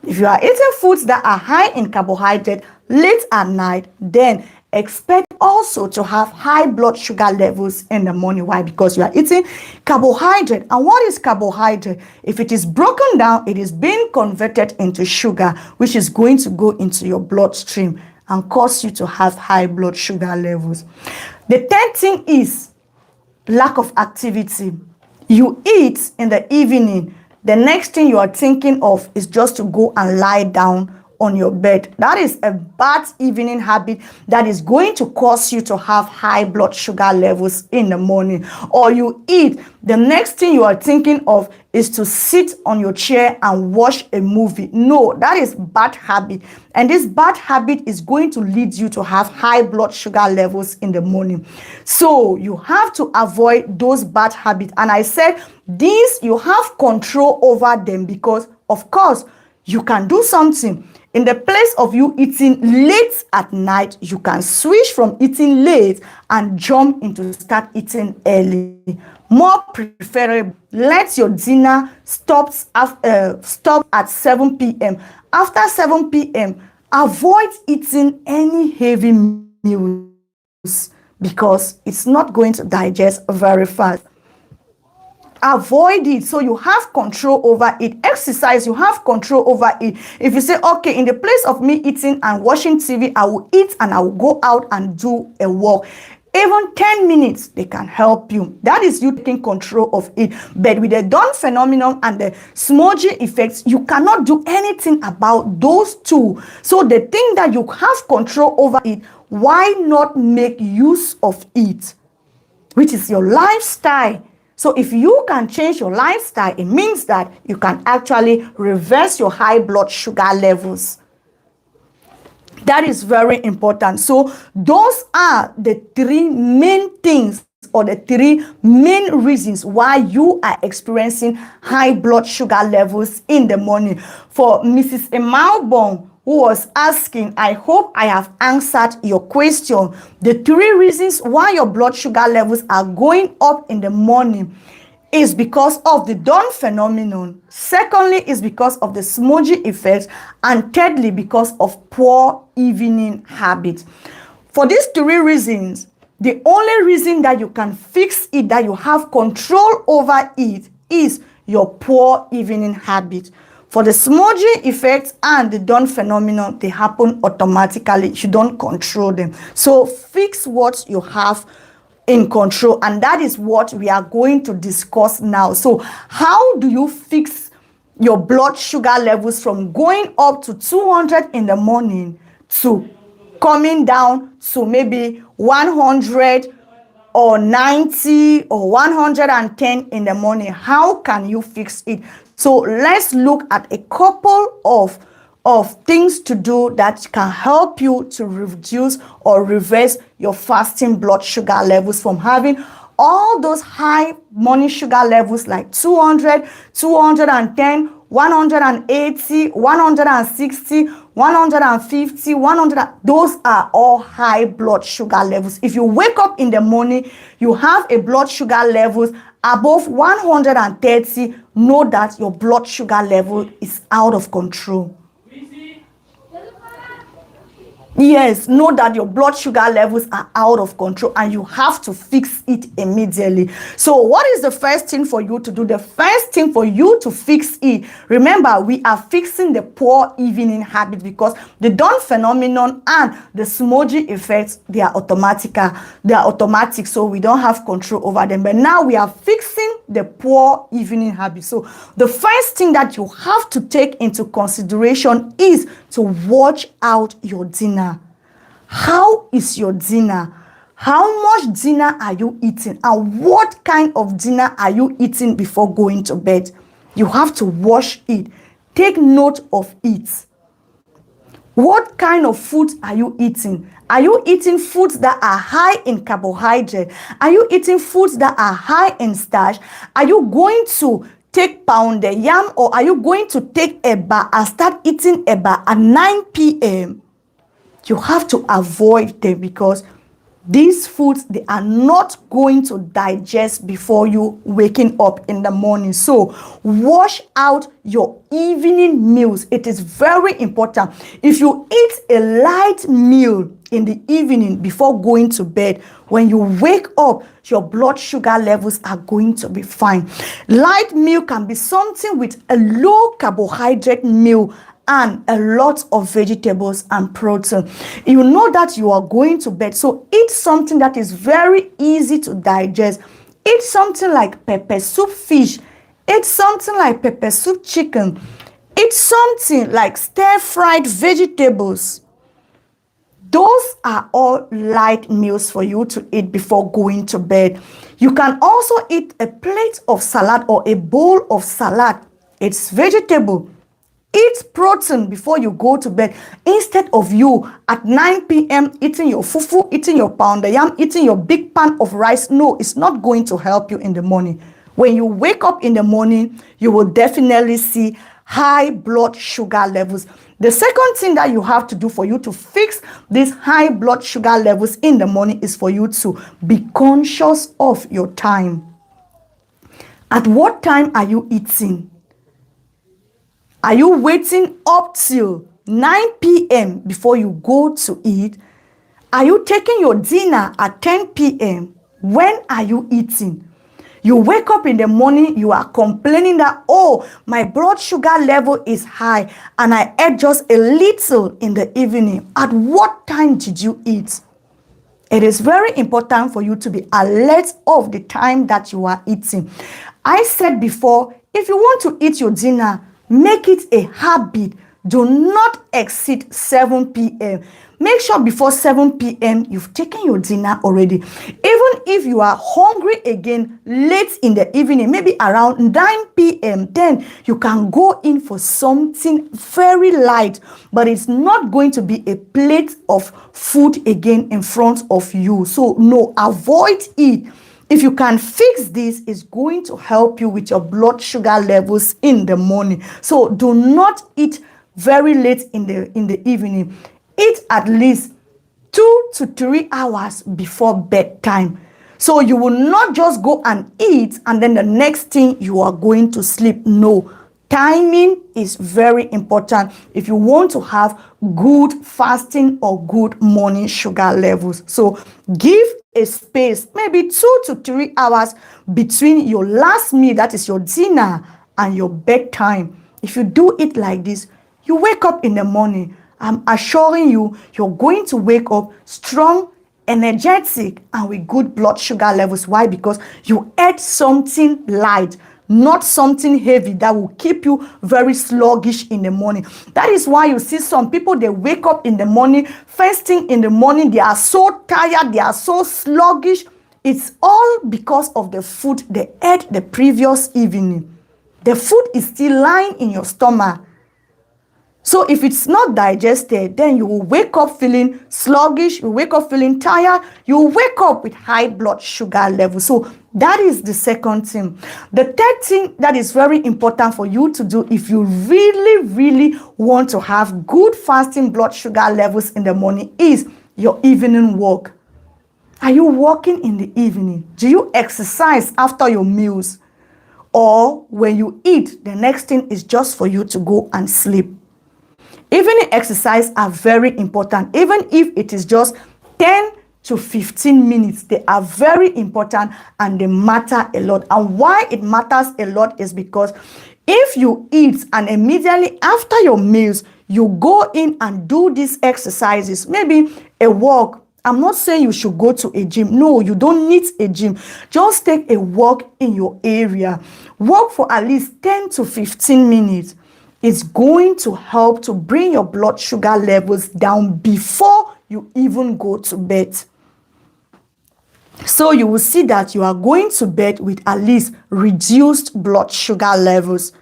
If you are eating foods that are high in carbohydrate late at night, then expect also to have high blood sugar levels in the morning. Why? Because you are eating carbohydrate. And what is carbohydrate? If it is broken down, it is being converted into sugar, which is going to go into your bloodstream and cause you to have high blood sugar levels. The third thing is lack of activity. You eat in the evening. The next thing you are thinking of is just to go and lie down on your bed. That is a bad evening habit that is going to cause you to have high blood sugar levels in the morning. Or you eat, the next thing you are thinking of is to sit on your chair and watch a movie. No, that is bad habit. And this bad habit is going to lead you to have high blood sugar levels in the morning. So you have to avoid those bad habits. And I said these, you have control over them because, of course, you can do something. In the place of you eating late at night, you can switch from eating late and jump into start eating early. More preferable, let your dinner stop at 7 p.m. After 7 p.m., avoid eating any heavy meals because it's not going to digest very fast. Avoid it. So you have control over it. Exercise, you have control over it. If you say, okay, in the place of me eating and watching TV, I will eat and I will go out and do a walk. Even 10 minutes, they can help you. That is you taking control of it. But with the dawn phenomenon and the Somogyi effects, you cannot do anything about those two. So the thing that you have control over it, why not make use of it? Which is your lifestyle. So if you can change your lifestyle, it means that you can actually reverse your high blood sugar levels. That is very important. So those are the three main things or the three main reasons why you are experiencing high blood sugar levels in the morning. For Mrs. Emalbon, who was asking, I hope I have answered your question. The three reasons why your blood sugar levels are going up in the morning is because of the dawn phenomenon. Secondly, is because of the Somogyi effect. And thirdly, because of poor evening habits. For these three reasons, the only reason that you can fix it, that you have control over it, is your poor evening habit. For the Somogyi effect and the dawn phenomenon, they happen automatically. You don't control them. So fix what you have in control, and that is what we are going to discuss now. So how do you fix your blood sugar levels from going up to 200 in the morning to coming down to maybe 100 or 90 or 110 in the morning? How can you fix it? So let's look at a couple of things to do that can help you to reduce or reverse your fasting blood sugar levels from having all those high morning sugar levels like 200, 210, 180, 160, 150, 100. Those are all high blood sugar levels. If you wake up in the morning, you have a blood sugar levels above 130, know that your blood sugar level is out of control. Yes, know that your blood sugar levels are out of control and you have to fix it immediately. So what is the first thing for you to do? The first thing for you to fix it, remember, we are fixing the poor evening habit, because the dawn phenomenon and the Somogyi effects, they are automatic, so we don't have control over them. But now we are fixing the poor evening habit. So the first thing that you have to take into consideration is to watch out your dinner. How is your dinner? How much dinner are you eating? And what kind of dinner are you eating before going to bed? You have to watch it. Take note of it. What kind of food are you eating? Are you eating foods that are high in carbohydrate? Are you eating foods that are high in starch? Are you going to take pounded yam, or are you going to take eba and start eating eba at 9 p.m.? You have to avoid them, because these foods, they are not going to digest before you waking up in the morning. So wash out your evening meals. It is very important. If you eat a light meal in the evening before going to bed, when you wake up, your blood sugar levels are going to be fine. Light meal can be something with a low carbohydrate meal and a lot of vegetables and protein. You know that you are going to bed, so eat something that is very easy to digest. Eat something like pepper soup fish. Eat something like pepper soup chicken. Eat something like stir-fried vegetables. Those are all light meals for you to eat before going to bed. You can also eat a plate of salad or a bowl of salad. It's vegetable. Eat protein before you go to bed, instead of you at 9 p.m. eating your fufu, eating your pounded yam, eating your big pan of rice. No, it's not going to help you in the morning. When you wake up in the morning, you will definitely see high blood sugar levels. The second thing that you have to do for you to fix these high blood sugar levels in the morning is for you to be conscious of your time. At what time are you eating? Are you waiting up till 9 p.m. before you go to eat? Are you taking your dinner at 10 p.m.? When are you eating? You wake up in the morning, you are complaining that, oh, my blood sugar level is high and I ate just a little in the evening. At what time did you eat? It is very important for you to be alert of the time that you are eating. I said before, if you want to eat your dinner, make it a habit. Do not exceed 7 p.m. Make sure before 7 p.m. you've taken your dinner already. Even if you are hungry again late in the evening, maybe around 9 p.m., then you can go in for something very light, but it's not going to be a plate of food again in front of you. So no, avoid it. If you can fix this, it's going to help you with your blood sugar levels in the morning. So do not eat very late in the evening. Eat at least 2 to 3 hours before bedtime. So you will not just go and eat and then the next thing you are going to sleep. No. Timing is very important if you want to have good fasting or good morning sugar levels. So give a space, maybe 2 to 3 hours between your last meal, that is your dinner, and your bedtime. If you do it like this, you wake up in the morning. I'm assuring you, you're going to wake up strong, energetic, and with good blood sugar levels. Why? Because you ate something light, not something heavy that will keep you very sluggish in the morning. That is why you see some people, they wake up in the morning, first thing in the morning, they are so tired, they are so sluggish. It's all because of the food they ate the previous evening. The food is still lying in your stomach. So if it's not digested, then you will wake up feeling sluggish, you wake up feeling tired, you wake up with high blood sugar levels. So that is the second thing. The third thing that is very important for you to do if you really, really want to have good fasting blood sugar levels in the morning is your evening walk. Are you walking in the evening? Do you exercise after your meals? Or when you eat, the next thing is just for you to go and sleep? Evening exercise are very important. Even if it is just 10 to 15 minutes, they are very important and they matter a lot. And why it matters a lot is because if you eat and immediately after your meals, you go in and do these exercises, maybe a walk. I'm not saying you should go to a gym. No, you don't need a gym. Just take a walk in your area. Walk for at least 10 to 15 minutes. It's going to help to bring your blood sugar levels down before you even go to bed. So you will see that you are going to bed with at least reduced blood sugar levels.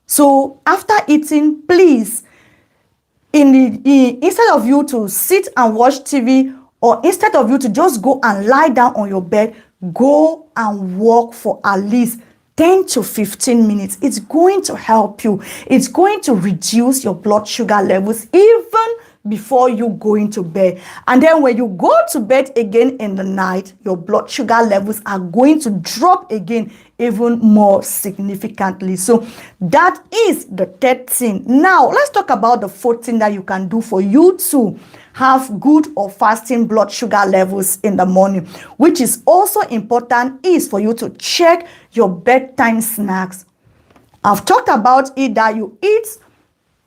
So after eating, please, instead of you to sit and watch TV, or instead of you to just go and lie down on your bed, go and walk for at least 10 to 15 minutes. It's going to help you. It's going to reduce your blood sugar levels even before you go into bed. And then when you go to bed again in the night, your blood sugar levels are going to drop again even more significantly. So that is the third thing. Now, let's talk about the fourth thing that you can do for you to have good or fasting blood sugar levels in the morning, which is also important, is for you to check your bedtime snacks. I've talked about it that you eat,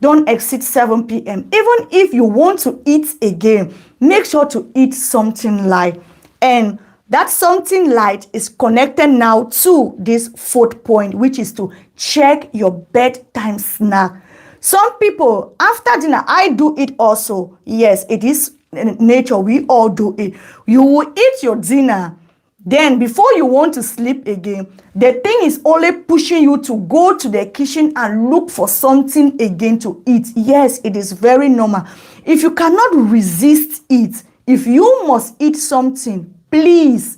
don't exceed 7 p.m. Even if you want to eat again, make sure to eat something light. And that something light is connected now to this fourth point, which is to check your bedtime snack. Some people, after dinner, I do it also. Yes, it is nature. We all do it. You will eat your dinner. Then before you want to sleep again, the thing is only pushing you to go to the kitchen and look for something again to eat. Yes, it is very normal. If you cannot resist it, if you must eat something, please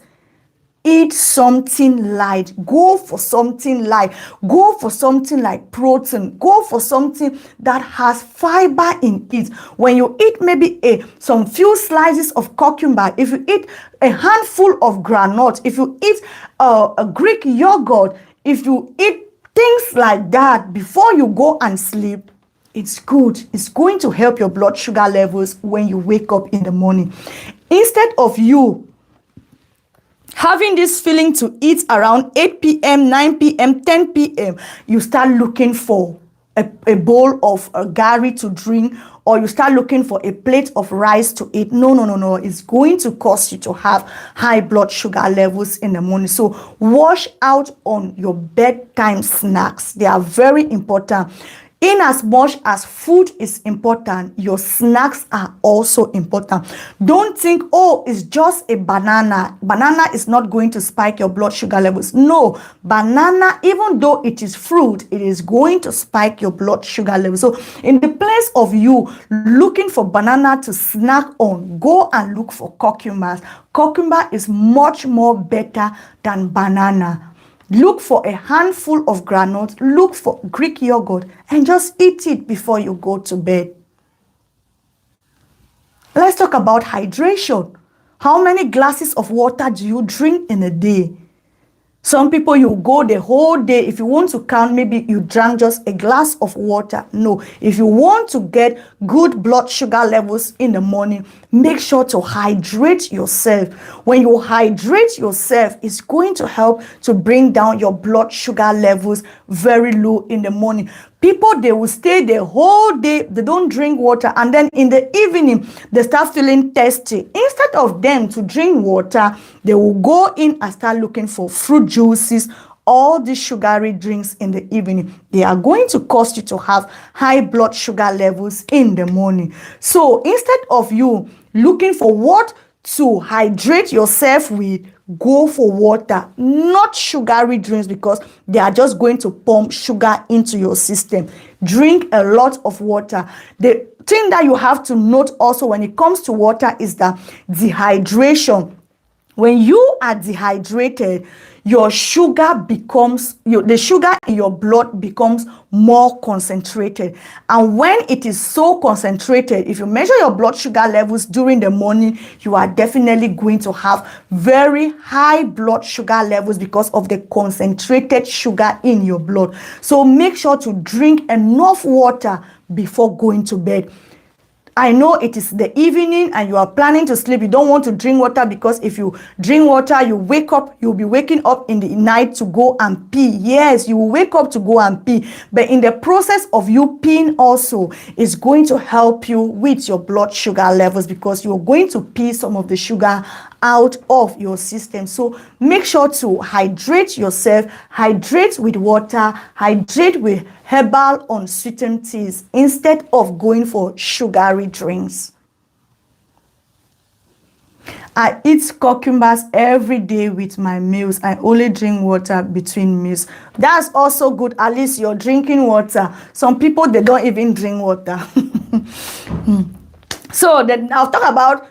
eat something light. Go for something light. Go for something like protein. Go for something that has fiber in it. When you eat maybe some few slices of cucumber, if you eat a handful of granite, if you eat a Greek yogurt, if you eat things like that before you go and sleep, it's good. It's going to help your blood sugar levels when you wake up in the morning. Instead of you having this feeling to eat around 8 p.m., 9 p.m., 10 p.m., you start looking for a bowl of gari to drink, or you start looking for a plate of rice to eat. No, no, no, no. It's going to cause you to have high blood sugar levels in the morning. So wash out on your bedtime snacks. They are very important. In as much as food is important, your snacks are also important. Don't think, oh, it's just a banana. Banana is not going to spike your blood sugar levels. No, banana, even though it is fruit, it is going to spike your blood sugar levels. So in the place of you looking for banana to snack on, go and look for cucumbers. Cucumber is much more better than banana. Look for a handful of granules, look for Greek yogurt, and just eat it before you go to bed. Let's talk about hydration. How many glasses of water do you drink in a day? Some people, you go the whole day. If you want to count, maybe you drank just a glass of water. No, if you want to get good blood sugar levels in the morning, make sure to hydrate yourself. When you hydrate yourself, it's going to help to bring down your blood sugar levels very low in the morning. People, they will stay the whole day, they don't drink water, and then in the evening, they start feeling thirsty. Instead of them to drink water, they will go in and start looking for fruit juices, all these sugary drinks in the evening. They are going to cause you to have high blood sugar levels in the morning. So instead of you looking for what to hydrate yourself with, go for water, not sugary drinks, because they are just going to pump sugar into your system. Drink a lot of water. The thing that you have to note also when it comes to water is that dehydration. When you are dehydrated, your sugar becomes, the sugar in your blood becomes more concentrated. And when it is so concentrated, if you measure your blood sugar levels during the morning, you are definitely going to have very high blood sugar levels because of the concentrated sugar in your blood. So make sure to drink enough water before going to bed. I know it is the evening and you are planning to sleep. You don't want to drink water, because if you drink water, you wake up, you'll be waking up in the night to go and pee. Yes, you will wake up to go and pee. But in the process of you peeing also, is going to help you with your blood sugar levels, because you're going to pee some of the sugar out of your system. So make sure to hydrate yourself. Hydrate with water, hydrate with herbal unsweetened teas instead of going for sugary drinks. I eat cucumbers every day with my meals. I only drink water between meals. That's also good. At least you're drinking water. Some people, they don't even drink water. So then I'll talk about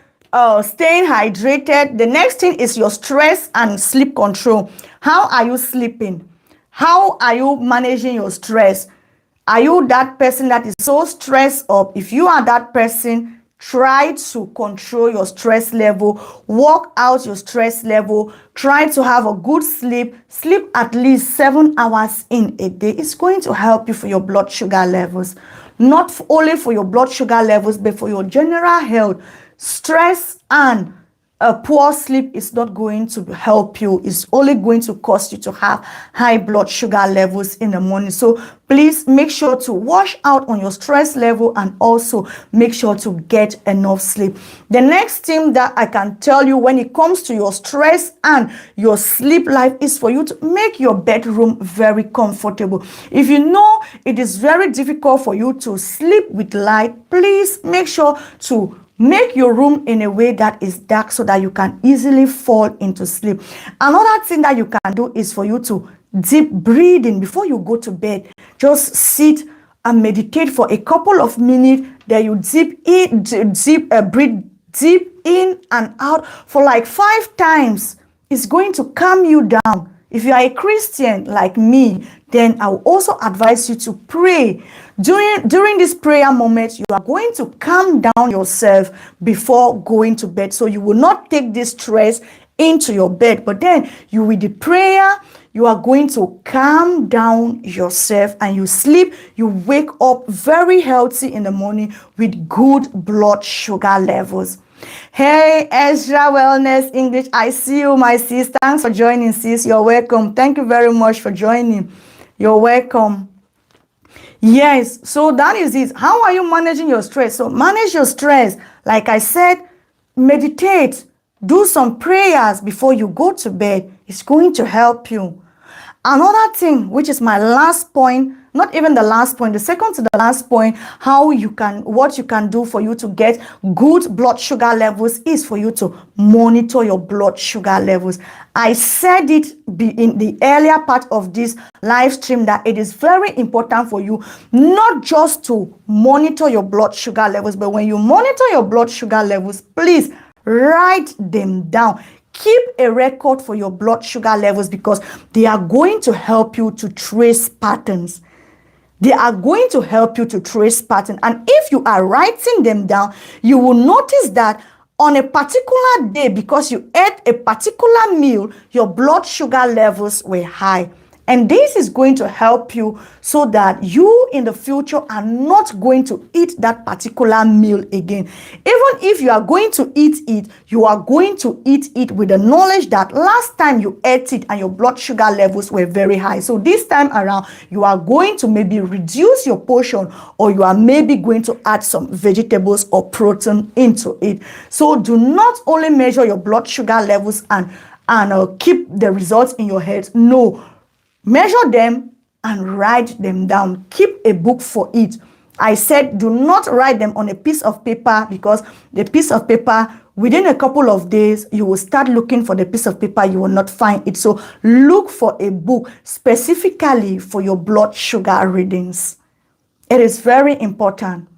staying hydrated. The next thing is your stress and sleep control. How are you sleeping? How are you managing your stress? Are you that person that is so stressed up? If you are that person, try to control your stress level, work out your stress level, try to have a good sleep. Sleep at least 7 hours in a day. It's going to help you for your blood sugar levels. Not only for your blood sugar levels, but for your general health. Stress and a poor sleep is not going to help you. It's only going to cause you to have high blood sugar levels in the morning. So please make sure to wash out on your stress level and also make sure to get enough sleep. The next thing that I can tell you when it comes to your stress and your sleep life is for you to make your bedroom very comfortable. If you know it is very difficult for you to sleep with light, please make sure to make your room in a way that is dark so that you can easily fall into sleep. Another thing that you can do is for you to deep breathing before you go to bed. Just sit and meditate for a couple of minutes. Then you breathe deep in and out for like 5 times. It's going to calm you down. If you are a Christian like me, then I will also advise you to pray. During this prayer moment, you are going to calm down yourself before going to bed. So you will not take this stress into your bed, but then you with the prayer, you are going to calm down yourself and you sleep. You wake up very healthy in the morning with good blood sugar levels. Hey, Ezra Wellness English, I see you, my sis. Thanks for joining, sis. You're welcome. Thank you very much for joining. You're welcome. Yes, so that is it. How are you managing your stress? So manage your stress. Like I said, meditate, do some prayers before you go to bed. It's going to help you. Another thing, which is my last point, not even the last point, the second to the last point, what you can do for you to get good blood sugar levels is for you to monitor your blood sugar levels. I said it in the earlier part of this live stream that it is very important for you not just to monitor your blood sugar levels, but when you monitor your blood sugar levels, please write them down. Keep a record for your blood sugar levels because they are going to help you to trace patterns. They are going to help you to trace patterns. And if you are writing them down, you will notice that on a particular day, because you ate a particular meal, your blood sugar levels were high. And this is going to help you so that you in the future are not going to eat that particular meal again. Even if you are going to eat it, you are going to eat it with the knowledge that last time you ate it and your blood sugar levels were very high. So this time around, you are going to maybe reduce your portion, or you are maybe going to add some vegetables or protein into it. So do not only measure your blood sugar levels and keep the results in your head. No. Measure them and write them down. Keep a book for it. I said do not write them on a piece of paper because the piece of paper, within a couple of days, you will start looking for the piece of paper, you will not find it. So look for a book specifically for your blood sugar readings. It is very important.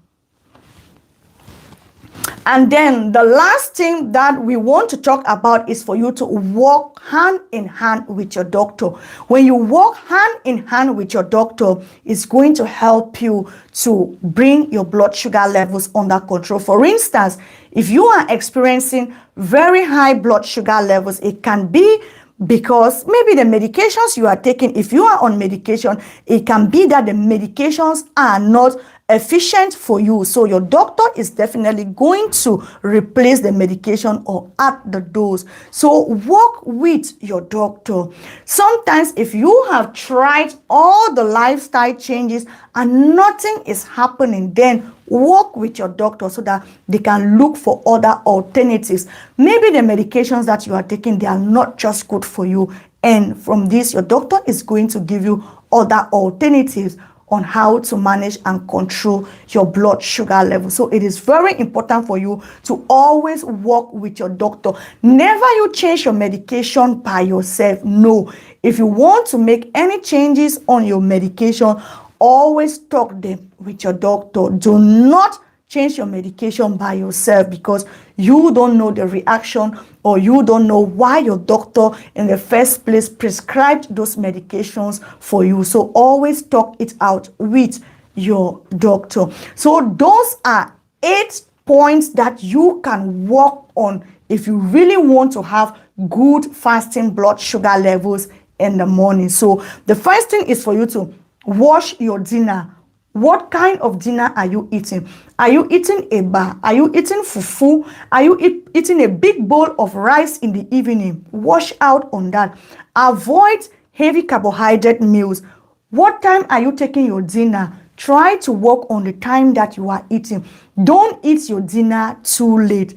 And then the last thing that we want to talk about is for you to walk hand in hand with your doctor. When you walk hand in hand with your doctor, it's going to help you to bring your blood sugar levels under control. For instance, if you are experiencing very high blood sugar levels, it can be because maybe the medications you are taking, if you are on medication, it can be that the medications are not efficient for you. So your doctor is definitely going to replace the medication or add the dose. So work with your doctor. Sometimes if you have tried all the lifestyle changes and nothing is happening, then work with your doctor so that they can look for other alternatives. Maybe the medications that you are taking, they are not just good for you. And from this, your doctor is going to give you other alternatives on how to manage and control your blood sugar level. So it is very important for you to always work with your doctor. Never you change your medication by yourself. No. If you want to make any changes on your medication, always talk them with your doctor. Do not change your medication by yourself because you don't know the reaction or you don't know why your doctor in the first place prescribed those medications for you. So always talk it out with your doctor. So those are 8 points that you can work on if you really want to have good fasting blood sugar levels in the morning. So the first thing is for you to wash your dinner. What kind of dinner are you eating? Are you eating eba? Are you eating fufu? Are you eating a big bowl of rice in the evening? Wash out on that. Avoid heavy carbohydrate meals. What time are you taking your dinner? Try to work on the time that you are eating. Don't eat your dinner too late.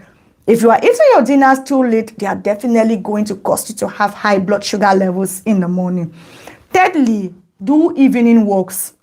If you are eating your dinners too late, they are definitely going to cause you to have high blood sugar levels in the morning. Thirdly, do evening walks.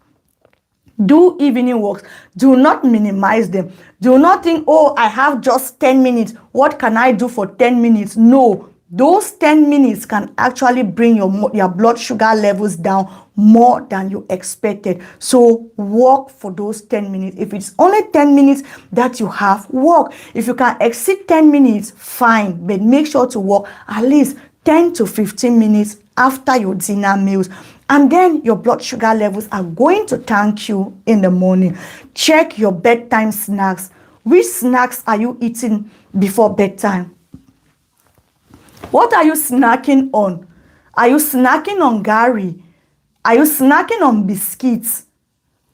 Do evening walks. Do not minimize them. Do not think, oh, I have just 10 minutes. What can I do for 10 minutes? No. Those 10 minutes can actually bring your blood sugar levels down more than you expected. So walk for those 10 minutes. If it's only 10 minutes that you have, walk. If you can exceed 10 minutes, fine. But make sure to walk at least 10 to 15 minutes after your dinner meals. And then your blood sugar levels are going to thank you in the morning. Check your bedtime snacks. Which snacks are you eating before bedtime? What are you snacking on? Are you snacking on gari? Are you snacking on biscuits?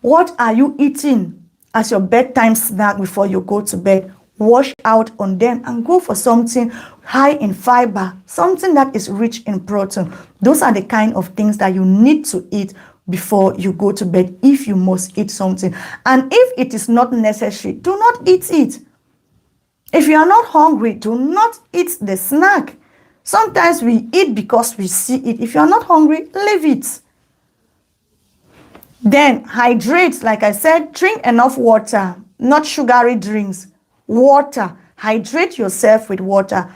What are you eating as your bedtime snack before you go to bed? Wash out on them and go for something high in fiber, something that is rich in protein. Those are the kind of things that you need to eat before you go to bed if you must eat something. And if it is not necessary, do not eat it. If you are not hungry, do not eat the snack. Sometimes we eat because we see it. If you are not hungry, leave it. Then hydrate. Like I said, drink enough water, not sugary drinks. Water. Hydrate yourself with water.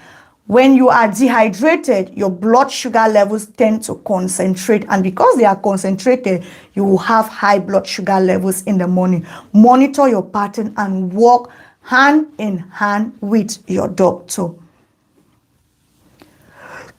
When you are dehydrated, your blood sugar levels tend to concentrate. And because they are concentrated, you will have high blood sugar levels in the morning. Monitor your pattern and walk hand in hand with your doctor.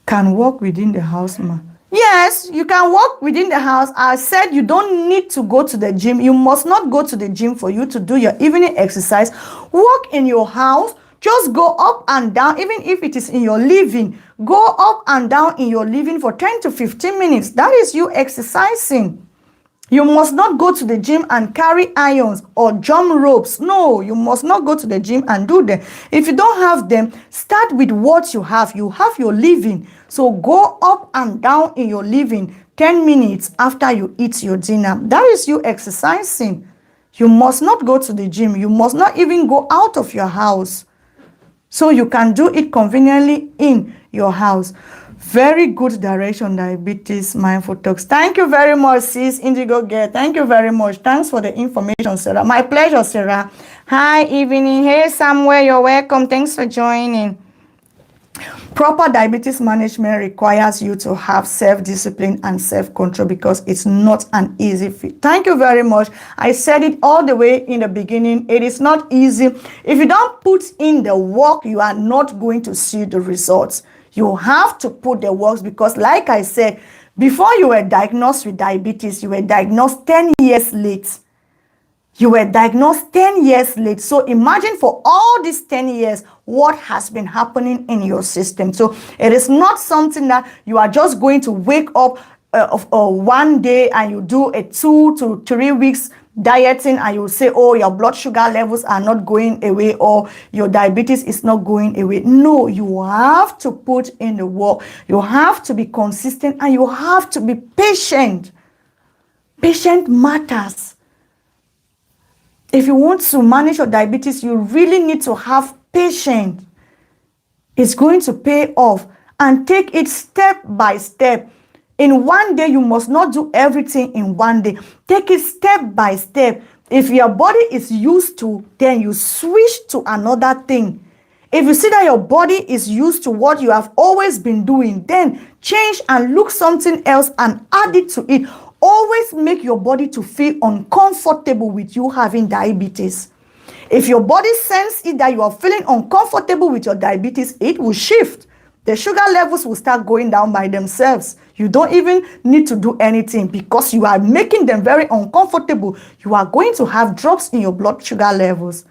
Can walk within the house, ma? Yes, you can walk within the house. I said you don't need to go to the gym. You must not go to the gym for you to do your evening exercise. Walk in your house. Just go up and down, even if it is in your living. Go up and down in your living for 10 to 15 minutes. That is you exercising. You must not go to the gym and carry irons or jump ropes. No, you must not go to the gym and do them. If you don't have them, start with what you have. You have your living. So go up and down in your living 10 minutes after you eat your dinner. That is you exercising. You must not go to the gym. You must not even go out of your house. So you can do it conveniently in your house. Very good direction, diabetes mindful talks. Thank you very much, sis Indigo Girl. Thank you very much. Thanks for the information, Sarah. My pleasure, Sarah. Hi, evening. Hey, Samuel, you're welcome. Thanks for joining. Proper diabetes management requires you to have self-discipline and self-control because it's not an easy feat. Thank you very much. I said it all the way in the beginning. It is not easy. If you don't put in the work, you are not going to see the results. You have to put the work because, like I said, before you were diagnosed with diabetes, you were diagnosed 10 years late. You were diagnosed 10 years late. So imagine for all these 10 years, what has been happening in your system. So it is not something that you are just going to wake up one day and you do a 2 to 3 weeks dieting and you say, oh, your blood sugar levels are not going away or your diabetes is not going away. No, you have to put in the work. You have to be consistent and you have to be patient. Patient matters. If you want to manage your diabetes, you really need to have patience. It's going to pay off, and take it step by step. In one day, you must not do everything in one day. Take it step by step. If your body is used to, then you switch to another thing. If you see that your body is used to what you have always been doing, then change and look something else and add it to it. Always make your body to feel uncomfortable with you having diabetes. If your body senses that you are feeling uncomfortable with your diabetes, it will shift. The sugar levels will start going down by themselves. You don't even need to do anything because you are making them very uncomfortable. You are going to have drops in your blood sugar levels.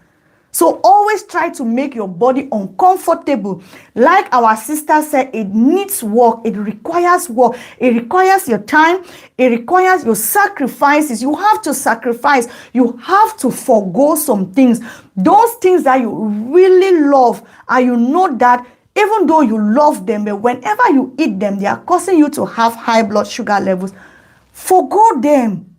So always try to make your body uncomfortable. Like our sister said, it needs work. It requires work. It requires your time. It requires your sacrifices. You have to sacrifice. You have to forgo some things. Those things that you really love, and you know that even though you love them, but whenever you eat them, they are causing you to have high blood sugar levels. Forgo them.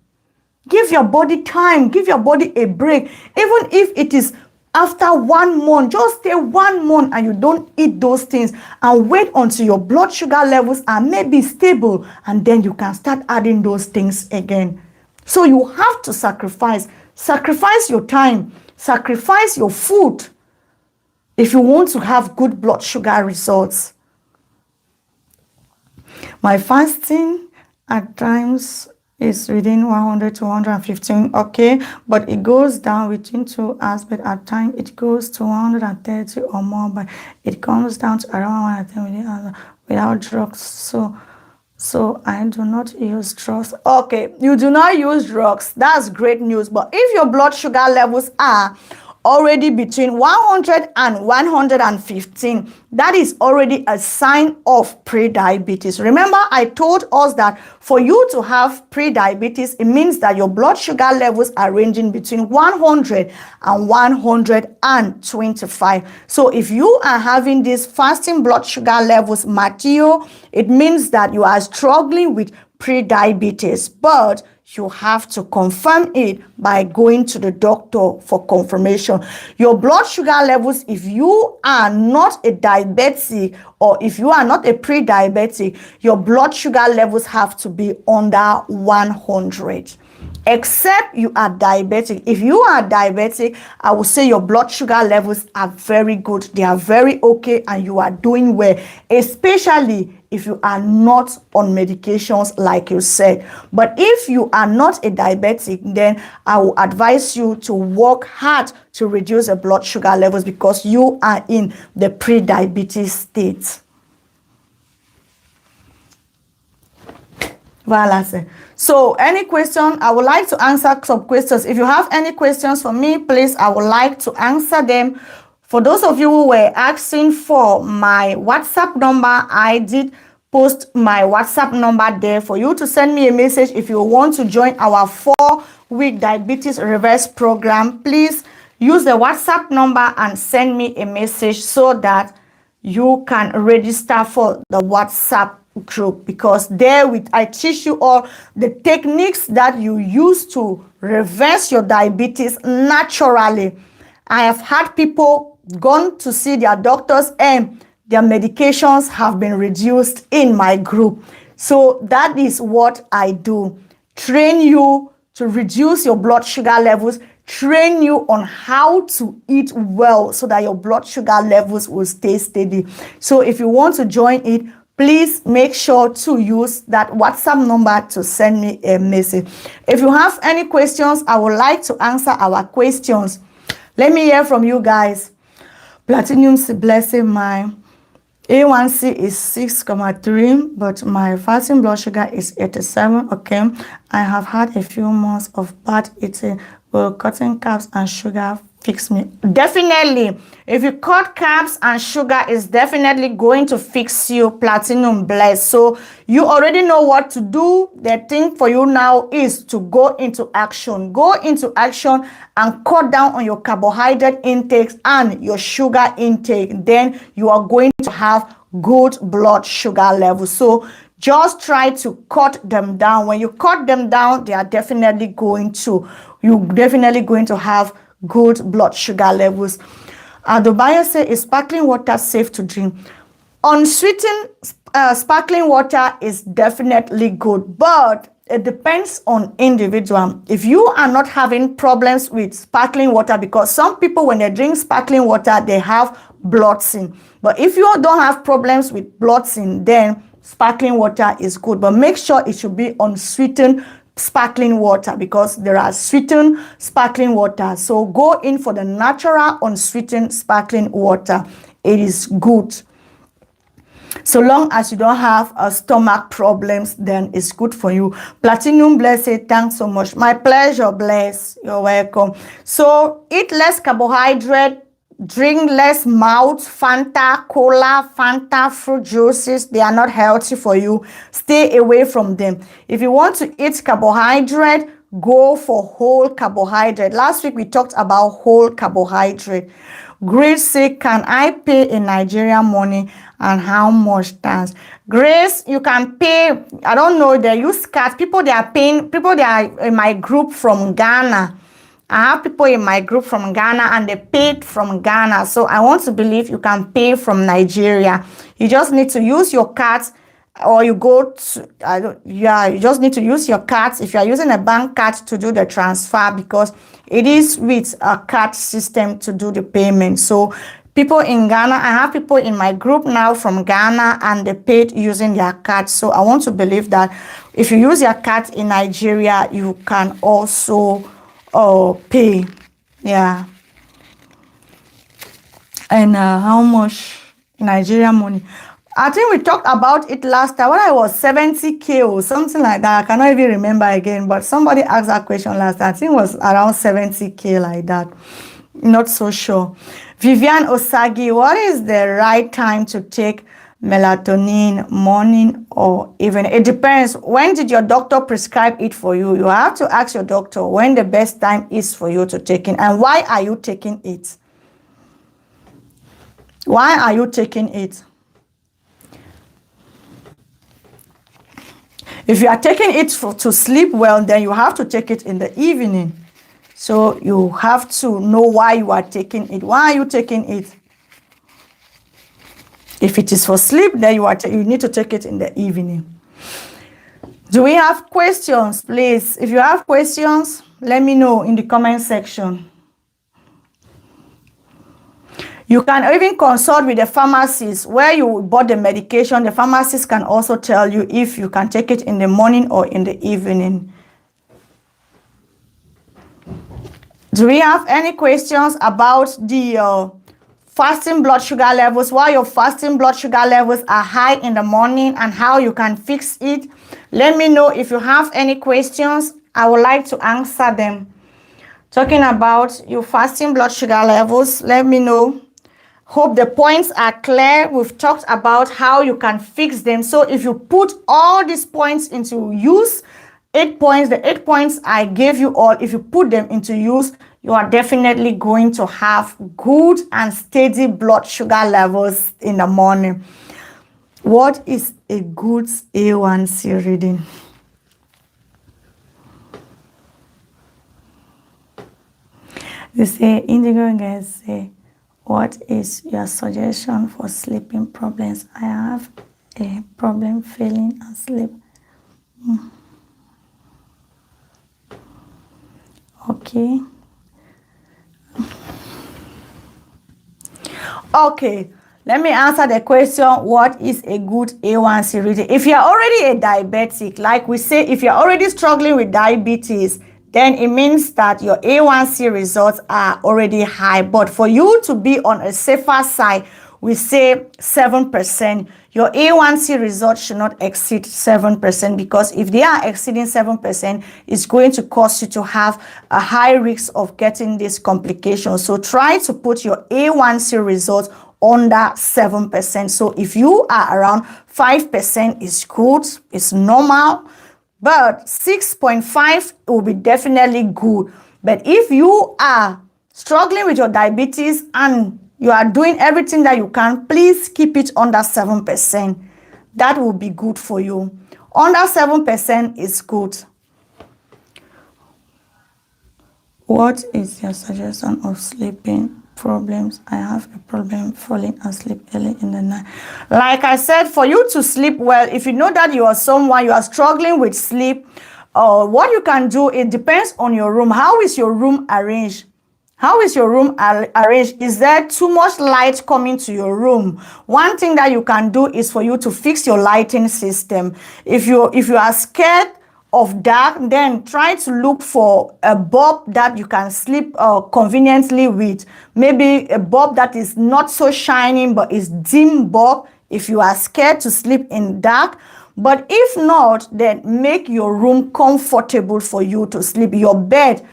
Give your body time. Give your body a break. Even if it is after 1 month, just stay 1 month and you don't eat those things and wait until your blood sugar levels are maybe stable, and then you can start adding those things again. So you have to sacrifice. Sacrifice your time. Sacrifice your food if you want to have good blood sugar results. My fasting at times is within 100 to 115, okay, but it goes down within 2 hours, but at times it goes to 130 or more, but it comes down to around 110 without drugs. So I do not use drugs. Okay, you do not use drugs. That's great news. But if your blood sugar levels are already between 100 and 115, that is already a sign of pre-diabetes. Remember, I told us that for you to have pre-diabetes, it means that your blood sugar levels are ranging between 100 and 125. So if you are having these fasting blood sugar levels, Matthew, it means that you are struggling with pre-diabetes, but you have to confirm it by going to the doctor for confirmation. Your blood sugar levels, if you are not a diabetic or if you are not a pre-diabetic, your blood sugar levels have to be under 100. Except you are diabetic. If you are diabetic, I will say your blood sugar levels are very good. They are very okay and you are doing well, especially if you are not on medications like you said. But if you are not a diabetic, then I will advise you to work hard to reduce the blood sugar levels because you are in the pre-diabetes state. Voilà. So any question, I would like to answer some questions. If you have any questions for me, please, I would like to answer them. For those of you who were asking for my WhatsApp number, I did post my WhatsApp number there for you to send me a message if you want to join our 4-week diabetes reverse program. Please use the WhatsApp number and send me a message so that you can register for the WhatsApp group, because there I teach you all the techniques that you use to reverse your diabetes naturally. I have had people gone to see their doctors and their medications have been reduced in my group. So that is what I do. Train you to reduce your blood sugar levels, train you on how to eat well so that your blood sugar levels will stay steady. So if you want to join it, please make sure to use that WhatsApp number to send me a message. If you have any questions, I would like to answer our questions. Let me hear from you guys. Platinum blessing, my A1C is 6,3, but my fasting blood sugar is 87. Okay, I have had a few months of bad eating. Will cutting carbs and sugar fix me? Definitely. If you cut carbs and sugar, is definitely going to fix you, Platinum Bless. So you already know what to do. The thing for you now is to go into action. Go into action and cut down on your carbohydrate intakes and your sugar intake. Then you are going to have good blood sugar levels. So just try to cut them down. When you cut them down, you're definitely going to have good blood sugar levels. The buyer says, is sparkling water safe to drink? Unsweetened sparkling water is definitely good, but it depends on individual. If you are not having problems with sparkling water, because some people when they drink sparkling water, they have bloating. But if you don't have problems with bloating, then sparkling water is good. But make sure it should be unsweetened sparkling water, because there are sweetened sparkling water. So go in for the natural unsweetened sparkling water. It is good. So long as you don't have stomach problems, then it's good for you. Platinum Bless, say thanks so much. My pleasure, Bless. You're welcome. So eat less carbohydrate, drink less malt, Fanta, cola, Fanta, fruit juices. They are not healthy for you. Stay away from them. If you want to eat carbohydrate, go for whole carbohydrate. Last week we talked about whole carbohydrate. Grace say, can I pay in Nigerian money and how much? Thanks. Grace, you can pay. I don't know, they use cards. People they are in my group from Ghana. I have people in my group from Ghana and they paid from Ghana. So I want to believe you can pay from Nigeria. You just need to use your cards, or you go to, you just need to use your cards. If you are using a bank card to do the transfer, because it is with a card system to do the payment. So people in Ghana, I have people in my group now from Ghana and they paid using their cards. So I want to believe that if you use your cards in Nigeria, you can also pay. Yeah. And how much Nigerian money? I think we talked about it last time when I was 70K or something like that. I cannot even remember again, but somebody asked that question last time. I think it was around 70K like that. Not so sure. Vivian Osagi, what is the right time to take melatonin, morning or evening? It depends. When did your doctor prescribe it for you? You have to ask your doctor when the best time is for you to take it, and why are you taking it? Why are you taking it? If you are taking it to sleep well, then you have to take it in the evening. So you have to know why you are taking it. Why are you taking it? If it is for sleep, then you need to take it in the evening. Do we have questions, please? If you have questions, let me know in the comment section. You can even consult with the pharmacist where you bought the medication. The pharmacist can also tell you if you can take it in the morning or in the evening. Do we have any questions about the fasting blood sugar levels? Why your fasting blood sugar levels are high in the morning and how you can fix it? Let me know if you have any questions. I would like to answer them. Talking about your fasting blood sugar levels, let me know. Hope the points are clear. We've talked about how you can fix them. So if you put all these points into use, 8 points, the 8 points I gave you all, if you put them into use, you are definitely going to have good and steady blood sugar levels in the morning. What is a good A1C reading? They say, Indigo guys say, what is your suggestion for sleeping problems? I have a problem falling asleep. Okay. Okay, let me answer the question, what is a good A1C reading? If you're already a diabetic, like we say, if you're already struggling with diabetes, then it means that your A1C results are already high. But for you to be on a safer side, we say 7%. Your A1C results should not exceed 7%, because if they are exceeding 7%, it's going to cause you to have a high risk of getting this complication. So try to put your A1C results under 7%. So if you are around 5%, is good, it's normal. But 6.5 will be definitely good. But if you are struggling with your diabetes and you are doing everything that you can, please keep it under 7%. That will be good for you. Under 7% is good. What is your suggestion of sleeping problems? I have a problem falling asleep early in the night. Like I said, for you to sleep well, if you know that you are someone, you are struggling with sleep, what you can do, it depends on your room. How is your room arranged? How is your room arranged? Is there too much light coming to your room? One thing that you can do is for you to fix your lighting system. If you are scared of dark, then try to look for a bulb that you can sleep conveniently with. Maybe a bulb that is not so shining but is dim bulb if you are scared to sleep in dark. But if not, then make your room comfortable for you to sleep. Your bed,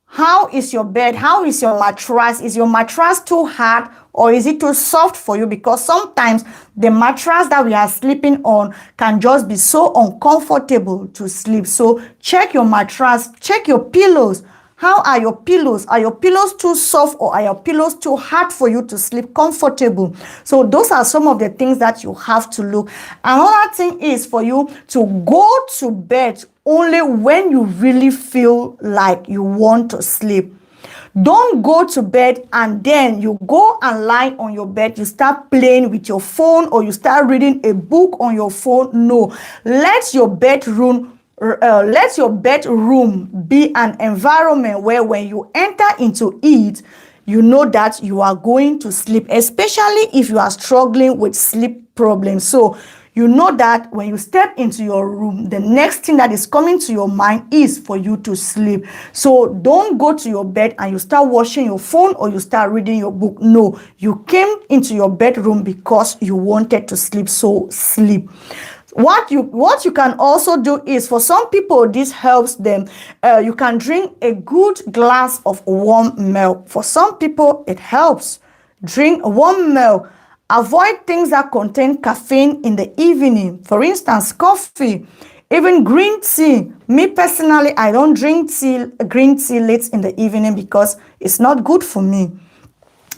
how is your bed? How is your mattress? Is your mattress too hard or is it too soft for you? Because sometimes the mattress that we are sleeping on can just be so uncomfortable to sleep. So check your mattress, check your pillows. How are your pillows? Are your pillows too soft or are your pillows too hard for you to sleep comfortable? So those are some of the things that you have to look. Another thing is for you to go to bed only when you really feel like you want to sleep. Don't go to bed and then you go and lie on your bed, you start playing with your phone or you start reading a book on your phone. No, let your bedroom be an environment where when you enter into it, you know that you are going to sleep, especially if you are struggling with sleep problems. So you know that when you step into your room, the next thing that is coming to your mind is for you to sleep. So don't go to your bed and you start watching your phone or you start reading your book. No, you came into your bedroom because you wanted to sleep, so sleep. What you can also do is, for some people this helps them, you can drink a good glass of warm milk. For some people it helps. Drink warm milk. Avoid things that contain caffeine in the evening. For instance, coffee, even green tea. Me personally, I don't drink green tea late in the evening because it's not good for me.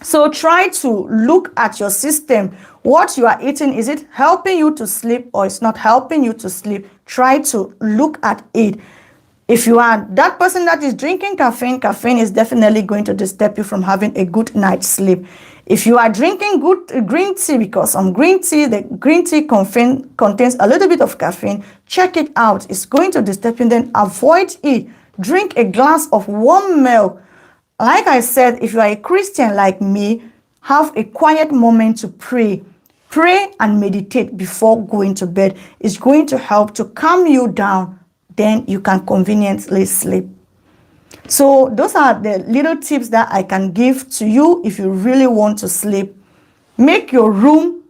So try to look at your system. What you are eating, is it helping you to sleep or it's not helping you to sleep? try to look at it. If you are that person that is drinking caffeine, caffeine is definitely going to disturb you from having a good night's sleep. If you are drinking good green tea, because the green tea contains a little bit of caffeine, check it out. It's going to disturb you, then avoid it. Drink a glass of warm milk. Like I said, if you are a Christian like me, have a quiet moment to pray. Pray and meditate before going to bed. It's going to help to calm you down. Then you can conveniently sleep. So those are the little tips that I can give to you if you really want to sleep. Make your room,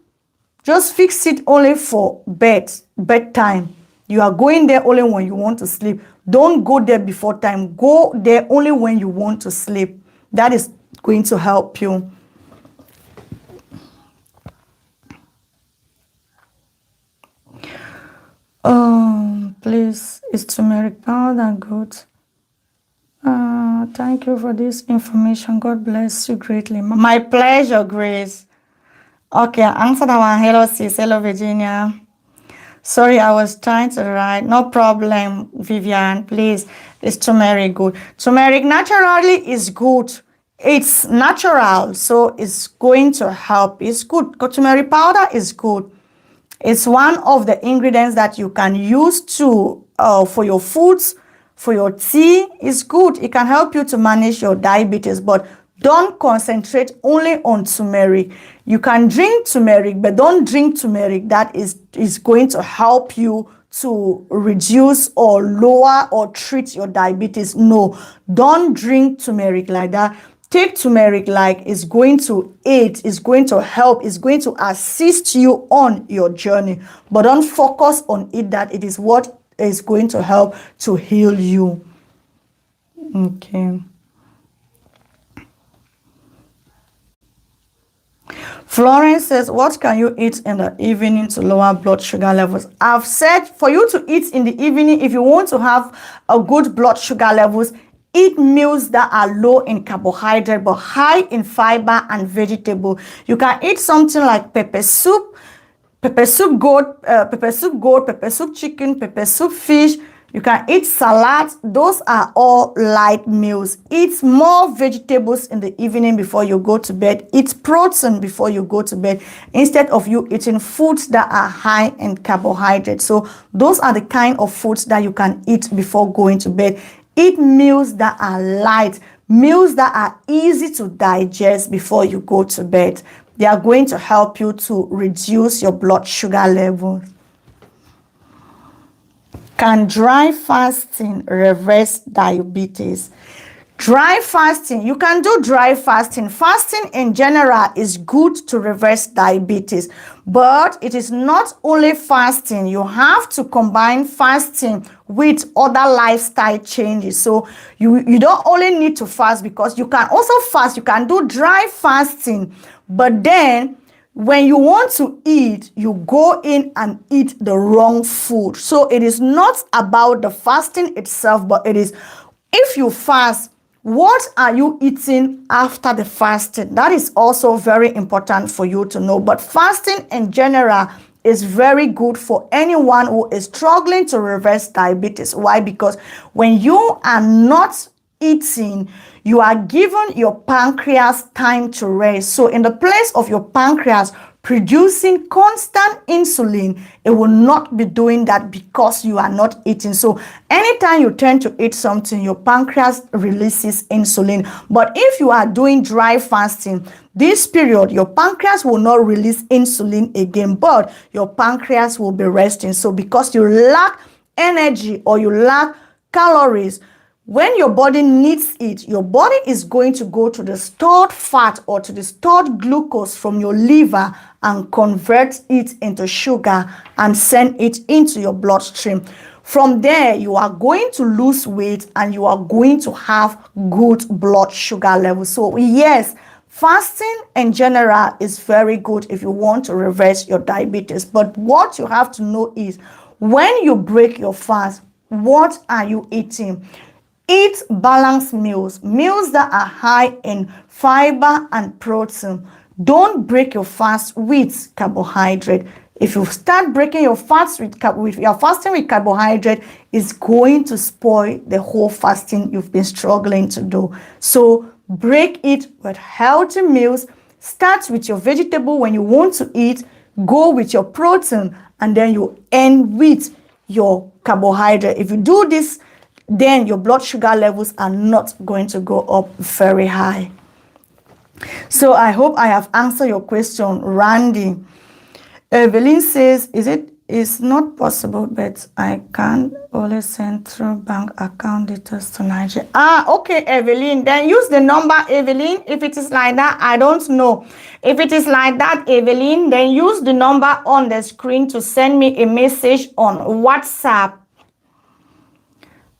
just fix it only for bedtime. You are going there only when you want to sleep. Don't go there before time. Go there only when you want to sleep. That is going to help you. Please, is turmeric powder good? Thank you for this information. God bless you greatly. My pleasure, Grace. Okay, I answered that one. Hello, sis. Hello, Virginia. Sorry, I was trying to write. No problem, Vivian. Please, is turmeric good? Turmeric naturally is good. It's natural, so it's going to help. It's good. Turmeric powder is good. It's one of the ingredients that you can use to for your foods, for your tea. It's good. It can help you to manage your diabetes, but don't concentrate only on turmeric. You can drink turmeric, but don't drink turmeric that is going to help you to reduce or lower or treat your diabetes. No, don't drink turmeric like that. Take turmeric like it's going to aid, it's going to help, it's going to assist you on your journey. But don't focus on it that it is what is going to help to heal you. Okay. Florence says, what can you eat in the evening to lower blood sugar levels? I've said for you to eat in the evening, if you want to have a good blood sugar levels, eat meals that are low in carbohydrate but high in fiber and vegetable. You can eat something like pepper soup goat, pepper soup chicken, pepper soup fish. You can eat salads. Those are all light meals. Eat more vegetables in the evening before you go to bed. Eat protein before you go to bed instead of you eating foods that are high in carbohydrates. So those are the kind of foods that you can eat before going to bed. Eat meals that are light, meals that are easy to digest before you go to bed. They are going to help you to reduce your blood sugar levels. Can dry fasting reverse diabetes? Dry fasting, you can do dry fasting. Fasting in general is good to reverse diabetes, but it is not only fasting. You have to combine fasting with other lifestyle changes. So you don't only need to fast, because you can also fast. You can do dry fasting, but then when you want to eat, you go in and eat the wrong food. So it is not about the fasting itself, but it is, if you fast, what are you eating after the fasting? That is also very important for you to know. But fasting in general is very good for anyone who is struggling to reverse diabetes. Why? Because when you are not eating, you are giving your pancreas time to rest. So in the place of your pancreas producing constant insulin, it will not be doing that because you are not eating. So anytime you tend to eat something, your pancreas releases insulin. But if you are doing dry fasting, this period, your pancreas will not release insulin again, but your pancreas will be resting. So because you lack energy or you lack calories, when your body needs it, your body is going to go to the stored fat or to the stored glucose from your liver and convert it into sugar and send it into your bloodstream. From there, you are going to lose weight and you are going to have good blood sugar levels. So yes, fasting in general is very good if you want to reverse your diabetes. But what you have to know is, when you break your fast, what are you eating? Eat balanced meals, meals that are high in fiber and protein. Don't break your fast with carbohydrate. If you start breaking your fast with your fasting with carbohydrate, it's going to spoil the whole fasting you've been struggling to do. So break it with healthy meals. Start with your vegetable when you want to eat, go with your protein, and then you end with your carbohydrate. If you do this, then your blood sugar levels are not going to go up very high. So I hope I have answered your question, Randy. Evelyn says, it's not possible, but I can only send through bank account details to Nigeria. Okay, Evelyn, then use the number, Evelyn. If it is like that, I don't know. If it is like that, Evelyn, then use the number on the screen to send me a message on WhatsApp.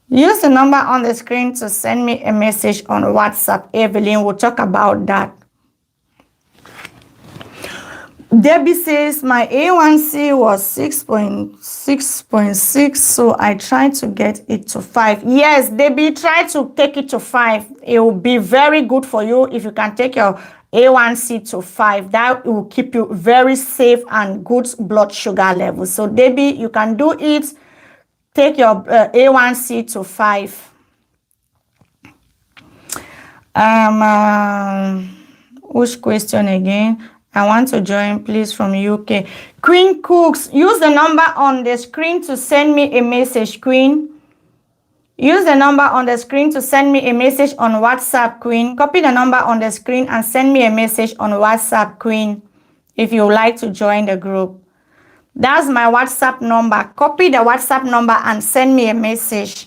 Use the number on the screen to send me a message on WhatsApp, Evelyn. We'll talk about that. Debbie says my A1C was 6.6, so I tried to get it to 5. Yes, Debbie, try to take it to 5. It will be very good for you if you can take your A1C to 5. That will keep you very safe and good blood sugar levels. So Debbie, you can do it. Take your A1C to 5. Which question again? I want to join, please, from UK. Queen Cooks, use the number on the screen to send me a message, Queen. Use the number on the screen to send me a message on WhatsApp, Queen. Copy the number on the screen and send me a message on WhatsApp, Queen, if you would like to join the group. That's my WhatsApp number. Copy the WhatsApp number and send me a message.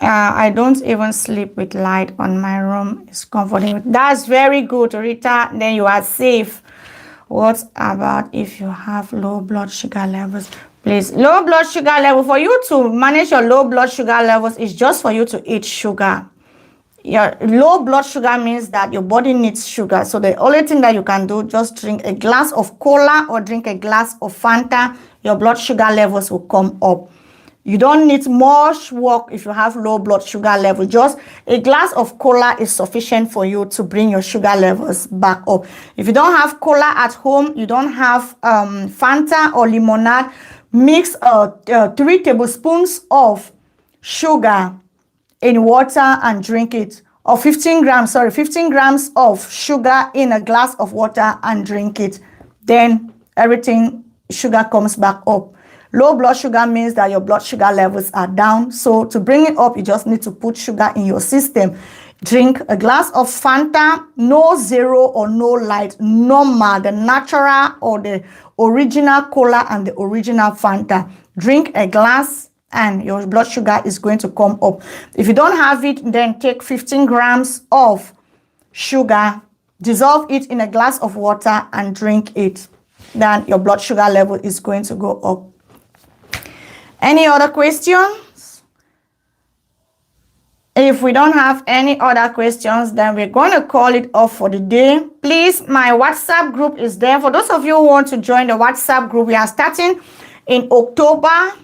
I don't even sleep with light on my room. It's comforting. That's very good, Rita. Then you are safe. What about if you have low blood sugar levels? Please, low blood sugar level, for you to manage your low blood sugar levels is just for you to eat sugar. Your low blood sugar means that your body needs sugar. So the only thing that you can do, just drink a glass of cola or drink a glass of Fanta. Your blood sugar levels will come up. You don't need much work if you have low blood sugar level. Just a glass of cola is sufficient for you to bring your sugar levels back up. If you don't have cola at home, you don't have Fanta or limonade, mix 3 tablespoons of sugar in water and drink it. Or 15 grams of sugar in a glass of water and drink it. Then everything, sugar comes back up. Low blood sugar means that your blood sugar levels are down. So to bring it up, you just need to put sugar in your system. Drink a glass of Fanta, no zero or no light, normal, the natural or the original cola and the original Fanta. Drink a glass and your blood sugar is going to come up. If you don't have it, then take 15 grams of sugar, dissolve it in a glass of water and drink it. Then your blood sugar level is going to go up. Any other questions? If we don't have any other questions, then we're going to call it off for the day. Please, my WhatsApp group is there. For those of you who want to join the WhatsApp group, we are starting in October.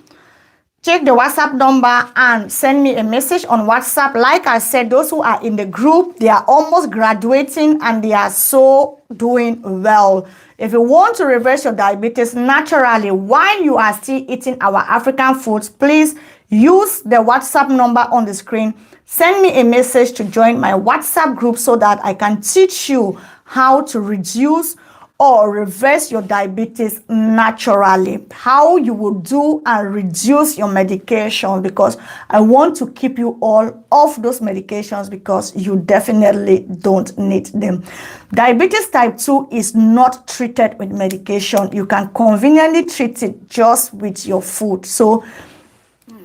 Check the WhatsApp number and send me a message on WhatsApp. Like I said, those who are in the group, they are almost graduating and they are so doing well. If you want to reverse your diabetes naturally while you are still eating our African foods, please use the WhatsApp number on the screen. Send me a message to join my WhatsApp group so that I can teach you how to reduce or reverse your diabetes naturally, how you will do and reduce your medication, because I want to keep you all off those medications because you definitely don't need them. Diabetes type 2 is not treated with medication. You can conveniently treat it just with your food. So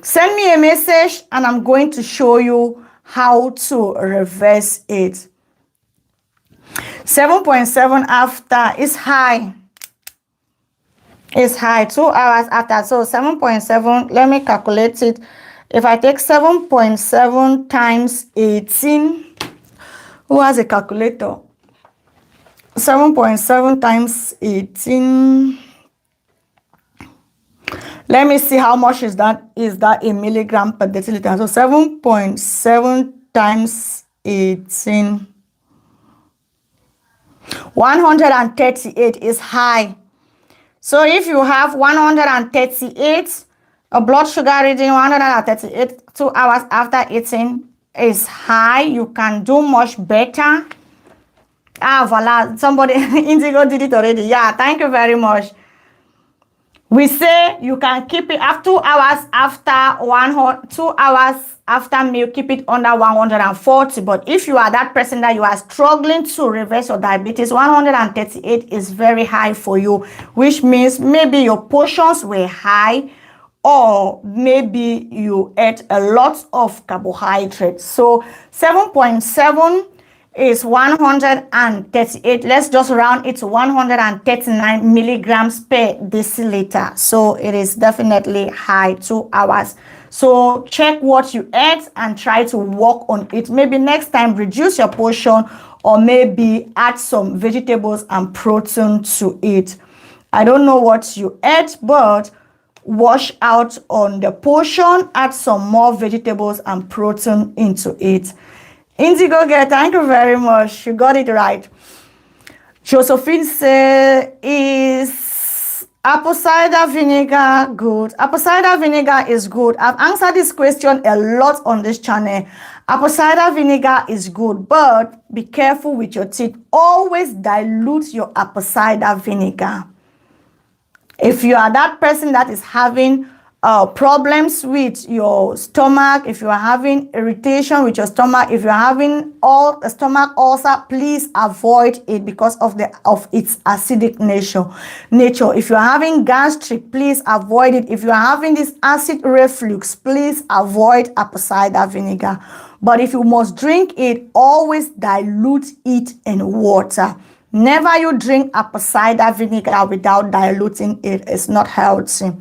send me a message and I'm going to show you how to reverse it. 7.7 after is high. It's high 2 hours after. So 7.7, let me calculate it. If I take 7.7 times 18, who has a calculator? 7.7 times 18. Let me see how much is that. Is that a milligram per deciliter? So 7.7 times 18. 138 is high. So if you have 138, a blood sugar reading 138 2 hours after eating is high, you can do much better. Ah, voila, somebody, Indigo did it already. Yeah, thank you very much. We say you can keep it after 2 hours after 2 hours after meal, keep it under 140. But if you are that person that you are struggling to reverse your diabetes, 138 is very high for you, which means maybe your portions were high, or maybe you ate a lot of carbohydrates. So 7.7 is 138. Let's just round it to 139 milligrams per deciliter. So it is definitely high, 2 hours. So check what you ate and try to work on it. Maybe next time reduce your portion, or maybe add some vegetables and protein to it. I don't know what you ate, but wash out on the portion, add some more vegetables and protein into it. Indigo girl, thank you very much. You got it right. Josephine says, is apple cider vinegar good? Apple cider vinegar is good. I've answered this question a lot on this channel. Apple cider vinegar is good, but be careful with your teeth. Always dilute your apple cider vinegar. If you are that person that is having problems with your stomach, if you are having irritation with your stomach, if you are having stomach ulcer, please avoid it because of its acidic nature. If you are having gastric, please avoid it. If you are having this acid reflux, please avoid apple cider vinegar. But if you must drink it, always dilute it in water. Never you drink apple cider vinegar without diluting it. It's not healthy.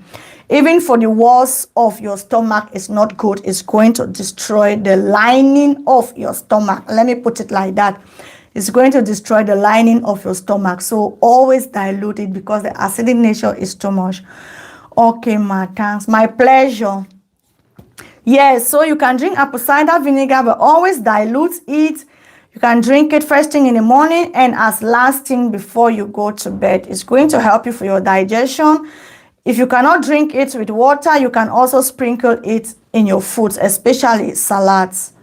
Even for the walls of your stomach, it's not good. It's going to destroy the lining of your stomach. Let me put it like that. It's going to destroy the lining of your stomach. So always dilute it because the acidic nature is too much. Okay, ma, thanks. My pleasure. Yes, so you can drink apple cider vinegar, but always dilute it. You can drink it first thing in the morning and as last thing before you go to bed. It's going to help you for your digestion. If you cannot drink it with water, you can also sprinkle it in your foods, especially salads.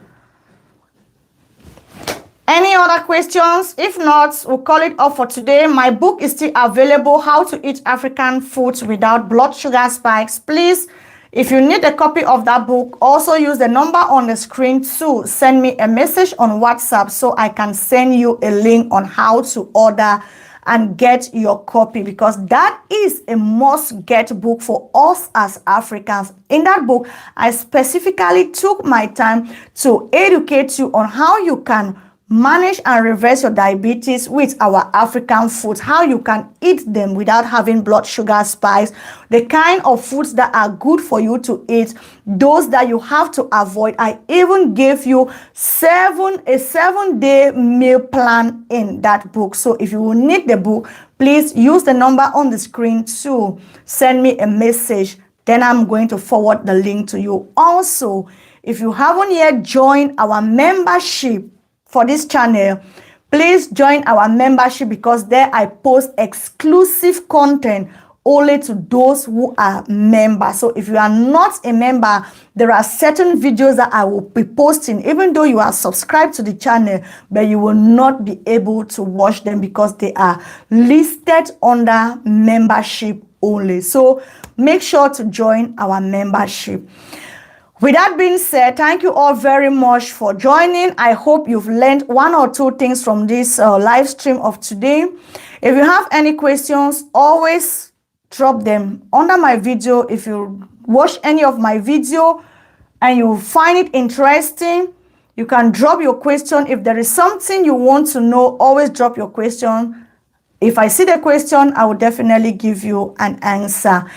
Any other questions? If not, we'll call it off for today. My book is still available, How to Eat African Foods Without Blood Sugar Spikes. Please, if you need a copy of that book, also use the number on the screen to send me a message on WhatsApp so I can send you a link on how to order and get your copy, because that is a must-get book for us as Africans. In that book, I specifically took my time to educate you on how you can manage and reverse your diabetes with our African foods, how you can eat them without having blood sugar spikes, the kind of foods that are good for you to eat, those that you have to avoid. I even gave you a 7-day meal plan in that book. So if you will need the book, please use the number on the screen to send me a message. Then I'm going to forward the link to you. Also, if you haven't yet joined our membership for this channel, please join our membership, because there I post exclusive content only to those who are members. So if you are not a member, there are certain videos that I will be posting, even though you are subscribed to the channel, but you will not be able to watch them because they are listed under membership only. So make sure to join our membership. With that being said, thank you all very much for joining. I hope you've learned one or two things from this live stream of today. If you have any questions, always drop them under my video. If you watch any of my video and you find it interesting, you can drop your question. If there is something you want to know, always drop your question. If I see the question, I will definitely give you an answer.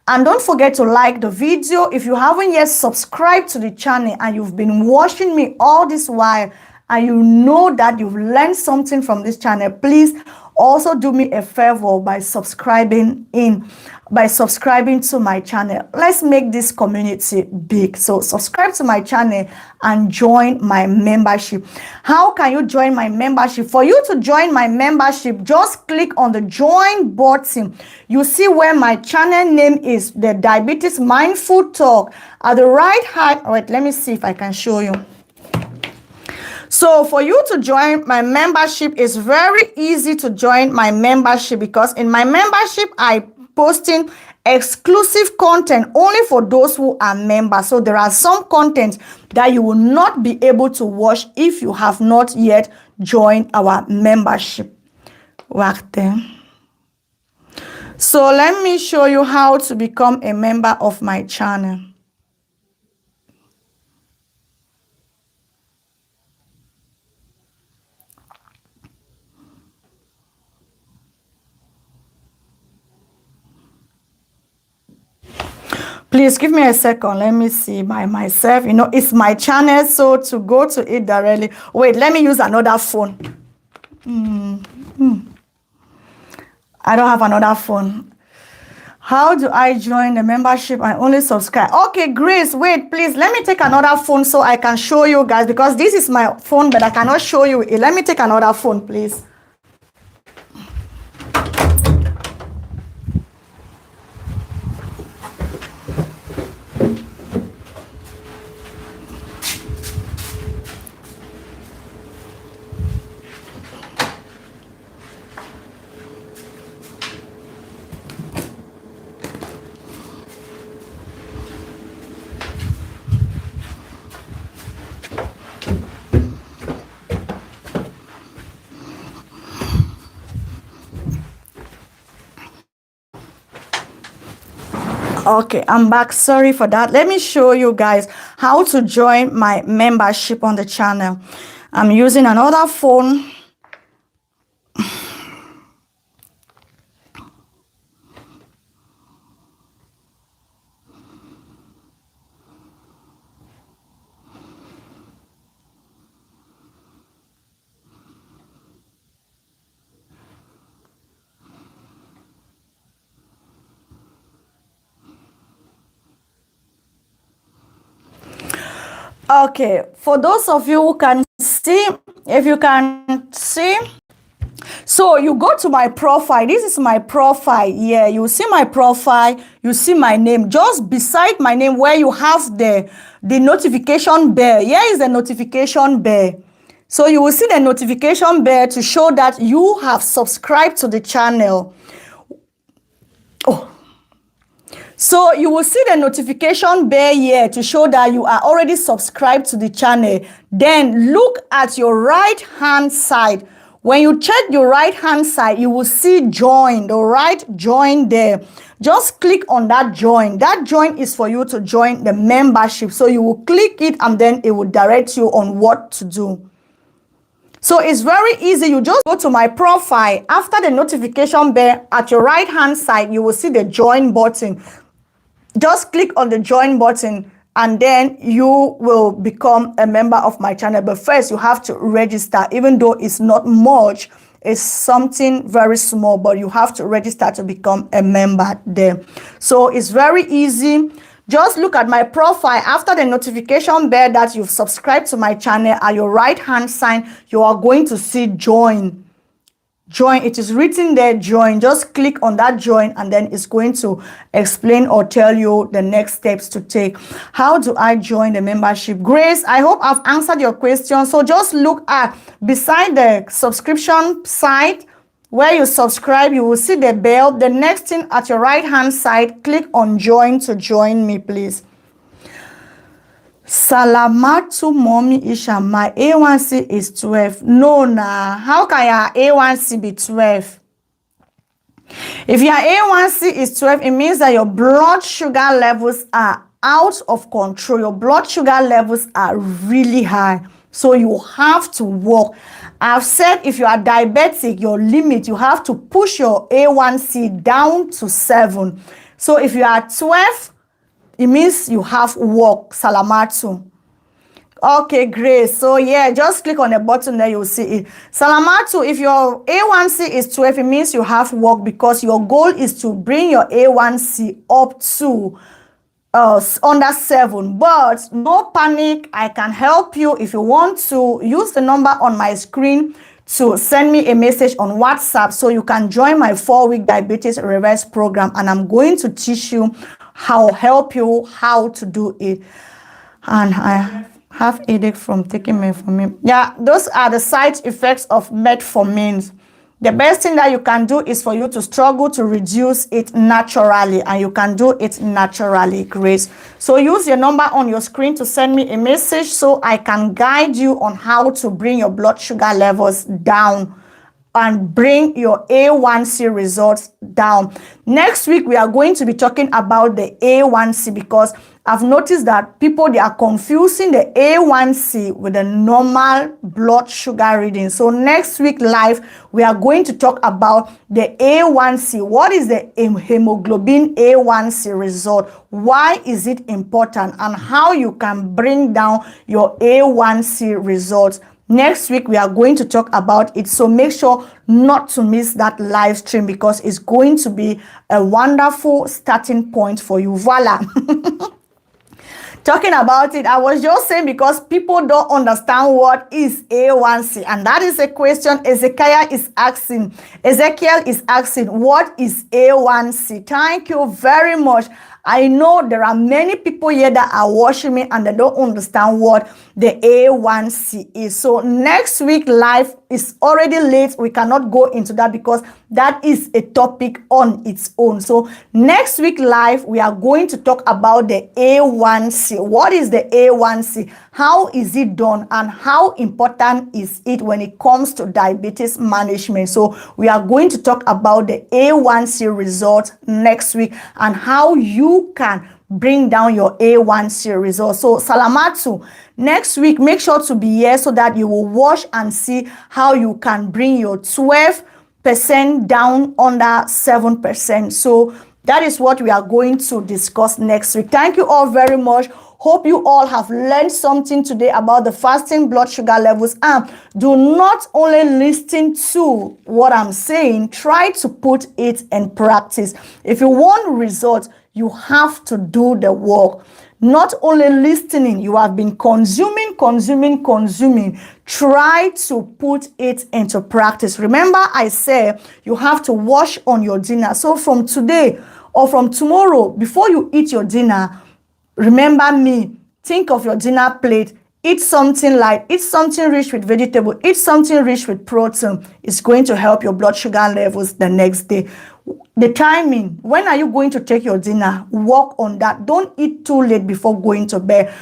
And don't forget to like the video. If you haven't yet subscribed to the channel and you've been watching me all this while and you know that you've learned something from this channel, please also do me a favor by subscribing in. by subscribing to my channel. Let's make this community big. So subscribe to my channel and join my membership. How can you join my membership? For you to join my membership, just click on the join button. You see where my channel name is, the Diabetes Mindful Talk. At the right hand, wait, let me see if I can show you. So for you to join my membership, it's very easy to join my membership, because in my membership, I posting exclusive content only for those who are members. So there are some content that you will not be able to watch if you have not yet joined our membership. Right there. So let me show you how to become a member of my channel. Please give me a second. Let me see by myself. You know, it's my channel, so to go to it directly. Wait, let me use another phone. I don't have another phone. How do I join the membership? I only subscribe. Okay, Grace, wait, please. Let me take another phone so I can show you guys, because this is my phone, but I cannot show you it. Let me take another phone, please. Okay, I'm back. Sorry for that. Let me show you guys how to join my membership on the channel. I'm using another phone. Okay, for those of you who can see, if you can see, so you go to my profile. This is my profile. Yeah, you see my profile, you see my name. Just beside my name where you have the notification bell. Here is the notification bell. So you will see the notification bell to show that you have subscribed to the channel. Oh. So you will see the notification bell here to show that you are already subscribed to the channel. Then look at your right hand side. When you check your right hand side, you will see join, the right join there. Just click on that join. That join is for you to join the membership. So you will click it and then it will direct you on what to do. So it's very easy. You just go to my profile. After the notification bell at your right hand side, you will see the join button. Just click on the join button and then you will become a member of my channel. But first you have to register, even though it's not much, it's something very small, but you have to register to become a member there. So it's very easy. Just look at my profile. After the notification bell that you've subscribed to my channel, at your right hand side, you are going to see join. Join, it is written there, join. Just click on that join and then it's going to explain or tell you the next steps to take. How do I join the membership? Grace, I hope I've answered your question. So just look at beside the subscription site where you subscribe, you will see the bell. The next thing at your right hand side, click on join to join me, please. Salamatu mommy Isha, my A1C is 12. No, nah. How can your A1C be 12? If your A1C is 12, it means that your blood sugar levels are out of control. Your blood sugar levels are really high. So you have to work. I've said if you are diabetic, your limit, you have to push your A1C down to 7. So if you are 12, it means you have work, salamatu. Okay, great. So yeah, just click on the button there, you'll see it. Salamatu, if your A1C is 12, it means you have work, because your goal is to bring your A1C up to under 7. But no panic, I can help you. If you want to, use the number on my screen to send me a message on WhatsApp, so you can join my 4-week diabetes reverse program, and I'm going to teach you help you how to do it. And I have headache from taking metformin. Yeah, those are the side effects of metformin. The best thing that you can do is for you to struggle to reduce it naturally, and you can do it naturally, Grace. So use your number on your screen to send me a message, so I can guide you on how to bring your blood sugar levels down and bring your A1C results down. Next week, we are going to be talking about the A1C, because I've noticed that people, they are confusing the A1C with the normal blood sugar reading. So next week live, we are going to talk about the A1C. What is the hemoglobin A1C result? Why is it important? And how you can bring down your A1C results. Next week, we are going to talk about it. So make sure not to miss that live stream, because it's going to be a wonderful starting point for you. Voila. Talking about it, I was just saying, because people don't understand what is A1C, and that is a question Ezekiel is asking. What is A1C? Thank you very much. I know there are many people here that are watching me and they don't understand what the A1C is. So next week live is already late. We cannot go into that because that is a topic on its own. So next week live, we are going to talk about the A1C. What is the A1C? How is it done? And how important is it when it comes to diabetes management? So we are going to talk about the A1C results next week and how you can bring down your A1C results. So Salamatu, next week, make sure to be here so that you will watch and see how you can bring your 12% down under 7%. So that is what we are going to discuss next week. Thank you all very much. Hope you all have learned something today about the fasting blood sugar levels. And do not only listen to what I'm saying, try to put it in practice. If you want results, you have to do the work. Not only listening, you have been consuming. Try to put it into practice. Remember, I said you have to wash on your dinner. So from today or from tomorrow, before you eat your dinner, remember me. Think of your dinner plate. Eat something light. Eat something rich with vegetable. Eat something rich with protein. It's going to help your blood sugar levels the next day. The timing, when are you going to take your dinner? Work on that. Don't eat too late before going to bed.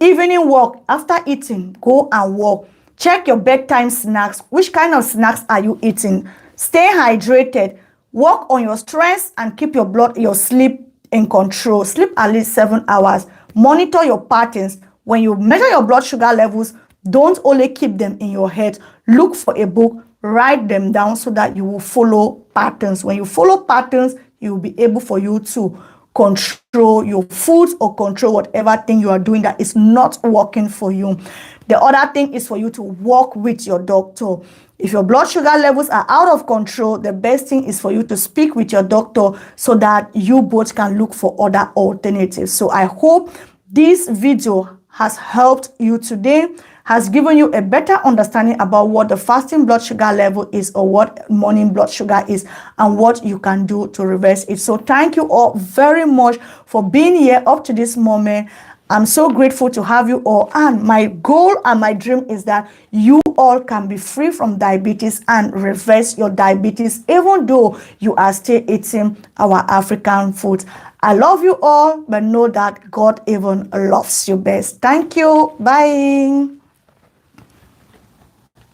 Evening walk, after eating, go and walk. Check your bedtime snacks. Which kind of snacks are you eating? Stay hydrated. Work on your stress and keep your sleep in control. Sleep at least 7 hours. Monitor your patterns. When you measure your blood sugar levels, don't only keep them in your head. Look for a book. Write them down so that you will follow patterns. When you follow patterns, you will be able for you to control your foods or control whatever thing you are doing that is not working for you. The other thing is for you to work with your doctor. If your blood sugar levels are out of control, the best thing is for you to speak with your doctor so that you both can look for other alternatives. So I hope this video has helped you today, has given you a better understanding about what the fasting blood sugar level is or what morning blood sugar is and what you can do to reverse it. So thank you all very much for being here up to this moment. I'm so grateful to have you all. And my goal and my dream is that you all can be free from diabetes and reverse your diabetes, even though you are still eating our African food. I love you all, but know that God even loves you best. Thank you. Bye.